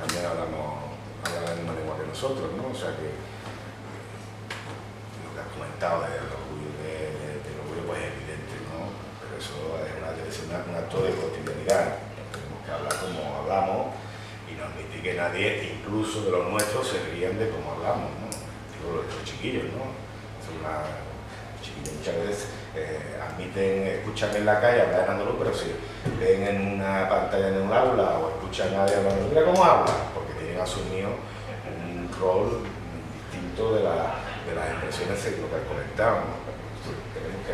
también hablan la misma lengua que nosotros, ¿no? O sea que lo que has comentado del orgullo, pues es evidente, ¿no? Pero eso debe ser un acto de cotidianidad. Tenemos que hablar como hablamos y no admitir que nadie, incluso de los nuestros, se rían de cómo hablamos, ¿no? Digo, los chiquillos, ¿no? Los chiquillos muchas veces escuchan en la calle hablar en andaluz, pero si ven en una pantalla en un aula o escuchan a nadie hablando, mira cómo habla, porque tienen asumido un rol distinto de las expresiones que lo que comentábamos, ¿no? Tenemos que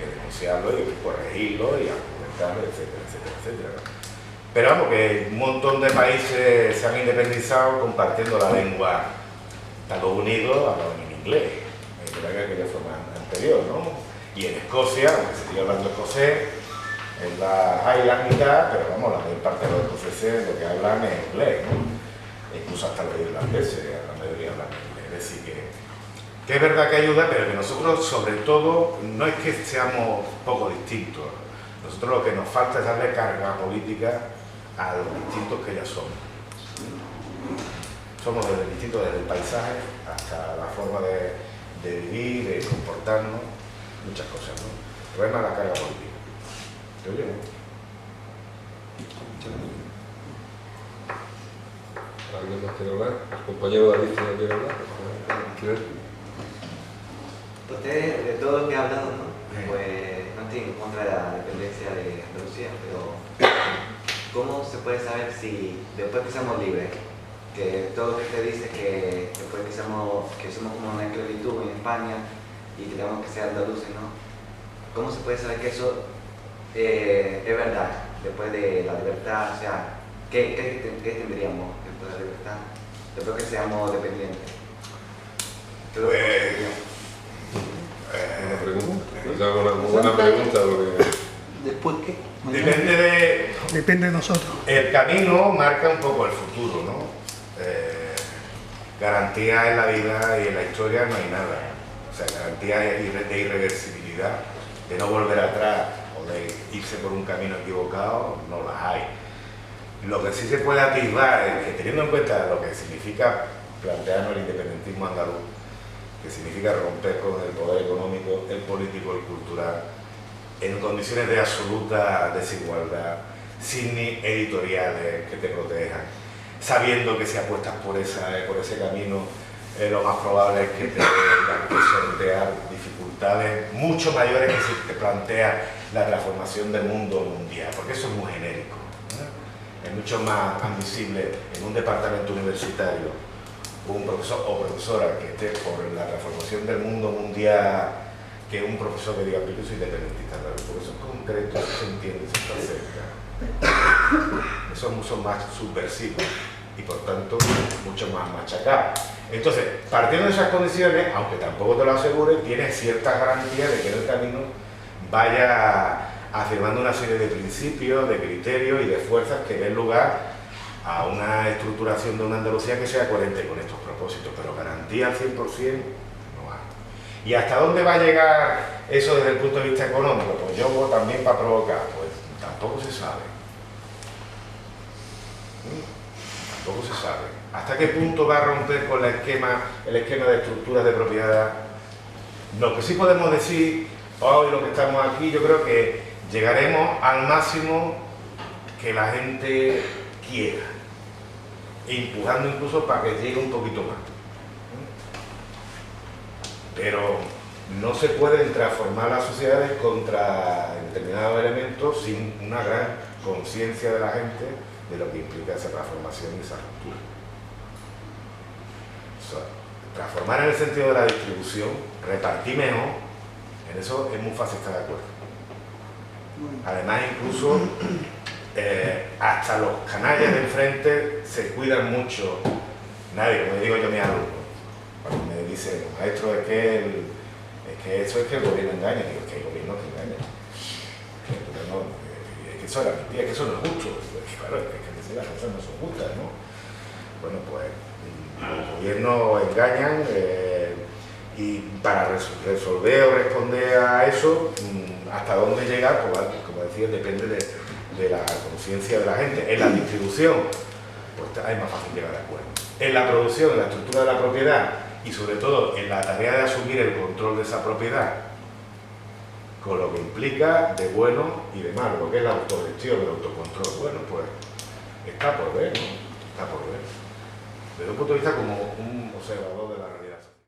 denunciarlo y corregirlo y argumentarlo, etcétera, etcétera, etcétera, ¿no? Pero vamos, que un montón de países se han independizado compartiendo la lengua. Estados Unidos hablaban en inglés, en aquella forma anterior, ¿no? Y en Escocia, aunque se sigue hablando escocés, en la Highland y tal, pero vamos, la mayor parte de los escoceses lo que hablan es inglés, ¿no? Incluso hasta los irlandeses, la mayoría hablan inglés. Es decir, que es verdad que ayuda, pero que nosotros, sobre todo, no es que seamos poco distintos. Nosotros lo que nos falta es darle carga política a los distintos que ya somos. Somos distintos desde el paisaje hasta la forma de vivir, de comportarnos, muchas cosas, ¿no? El problema es la carga política. ¿Te oye? ¿Alguien más quiere hablar? ¿El compañero David no quiere hablar? Usted, de todo lo que ha hablado, ¿no? Pues no estoy en contra de la dependencia de Andalucía, pero ¿cómo se puede saber si después que seamos libres, que todo lo que usted dice, que después que somos como una esclavitud en España y que tenemos que ser andaluces, ¿no? ¿Cómo se puede saber que eso es verdad después de la libertad? O sea, ¿qué tendríamos después de la libertad? Después que seamos dependientes. Una pregunta. Pues hago una buena pregunta. ¿Después qué? Depende de nosotros. El camino marca un poco el futuro, ¿no? Garantía en la vida y en la historia no hay nada. O sea, garantía de irreversibilidad, de no volver atrás o de irse por un camino equivocado, no las hay. Lo que sí se puede atisbar es que, teniendo en cuenta lo que significa plantearnos el independentismo andaluz, que significa romper con el poder económico, el político, el cultural, en condiciones de absoluta desigualdad, sin ni editoriales que te protejan, sabiendo que si apuestas por ese camino, lo más probable es que te tengas que sortear dificultades mucho mayores que si te planteas la transformación del mundo mundial, porque eso es muy genérico, ¿no? Es mucho más admisible en un departamento universitario un profesor o profesora que esté por la transformación del mundo mundial que un profesor que diga, pero yo soy independentista, porque eso es concreto, eso se entiende, se está cerca. Eso es mucho más subversivo y por tanto mucho más machacado. Entonces, partiendo de esas condiciones, aunque tampoco te lo asegure, tienes ciertas garantías de que en el camino vaya afirmando una serie de principios, de criterios y de fuerzas que den lugar a una estructuración de una Andalucía que sea coherente con estos propósitos, pero garantía al 100% no hay. ¿Y hasta dónde va a llegar eso desde el punto de vista económico? Pues yo también para provocar, pues tampoco se sabe. Tampoco se sabe. ¿Hasta qué punto va a romper con el esquema de estructuras de propiedad? Lo que sí podemos decir, hoy lo que estamos aquí, yo creo que llegaremos al máximo que la gente quiera, empujando incluso para que llegue un poquito más. Pero no se pueden transformar las sociedades contra determinados elementos sin una gran conciencia de la gente de lo que implica esa transformación y esa ruptura. O sea, transformar en el sentido de la distribución, repartir mejor, en eso es muy fácil estar de acuerdo. Además, incluso hasta los canallas de enfrente se cuidan mucho. Nadie, como digo yo a mis alumnos, cuando me dicen, maestro, es que eso es que el gobierno engaña. Digo, es que el gobierno te engaña. Es que eso es la mentira, que eso no es justo. Claro, es que las cosas no son justas, ¿no? Bueno, pues los gobiernos engañan Y para resolver o responder a eso, hasta dónde llegar, pues como decía, depende de la conciencia de la gente. En la distribución, pues es más fácil llegar a acuerdo. En la producción, en la estructura de la propiedad y sobre todo en la tarea de asumir el control de esa propiedad, con lo que implica de bueno y de malo, lo que es la autogestión, el autocontrol. Bueno, pues está por ver, ¿no? Está por ver. Desde un punto de vista como un observador de la realidad.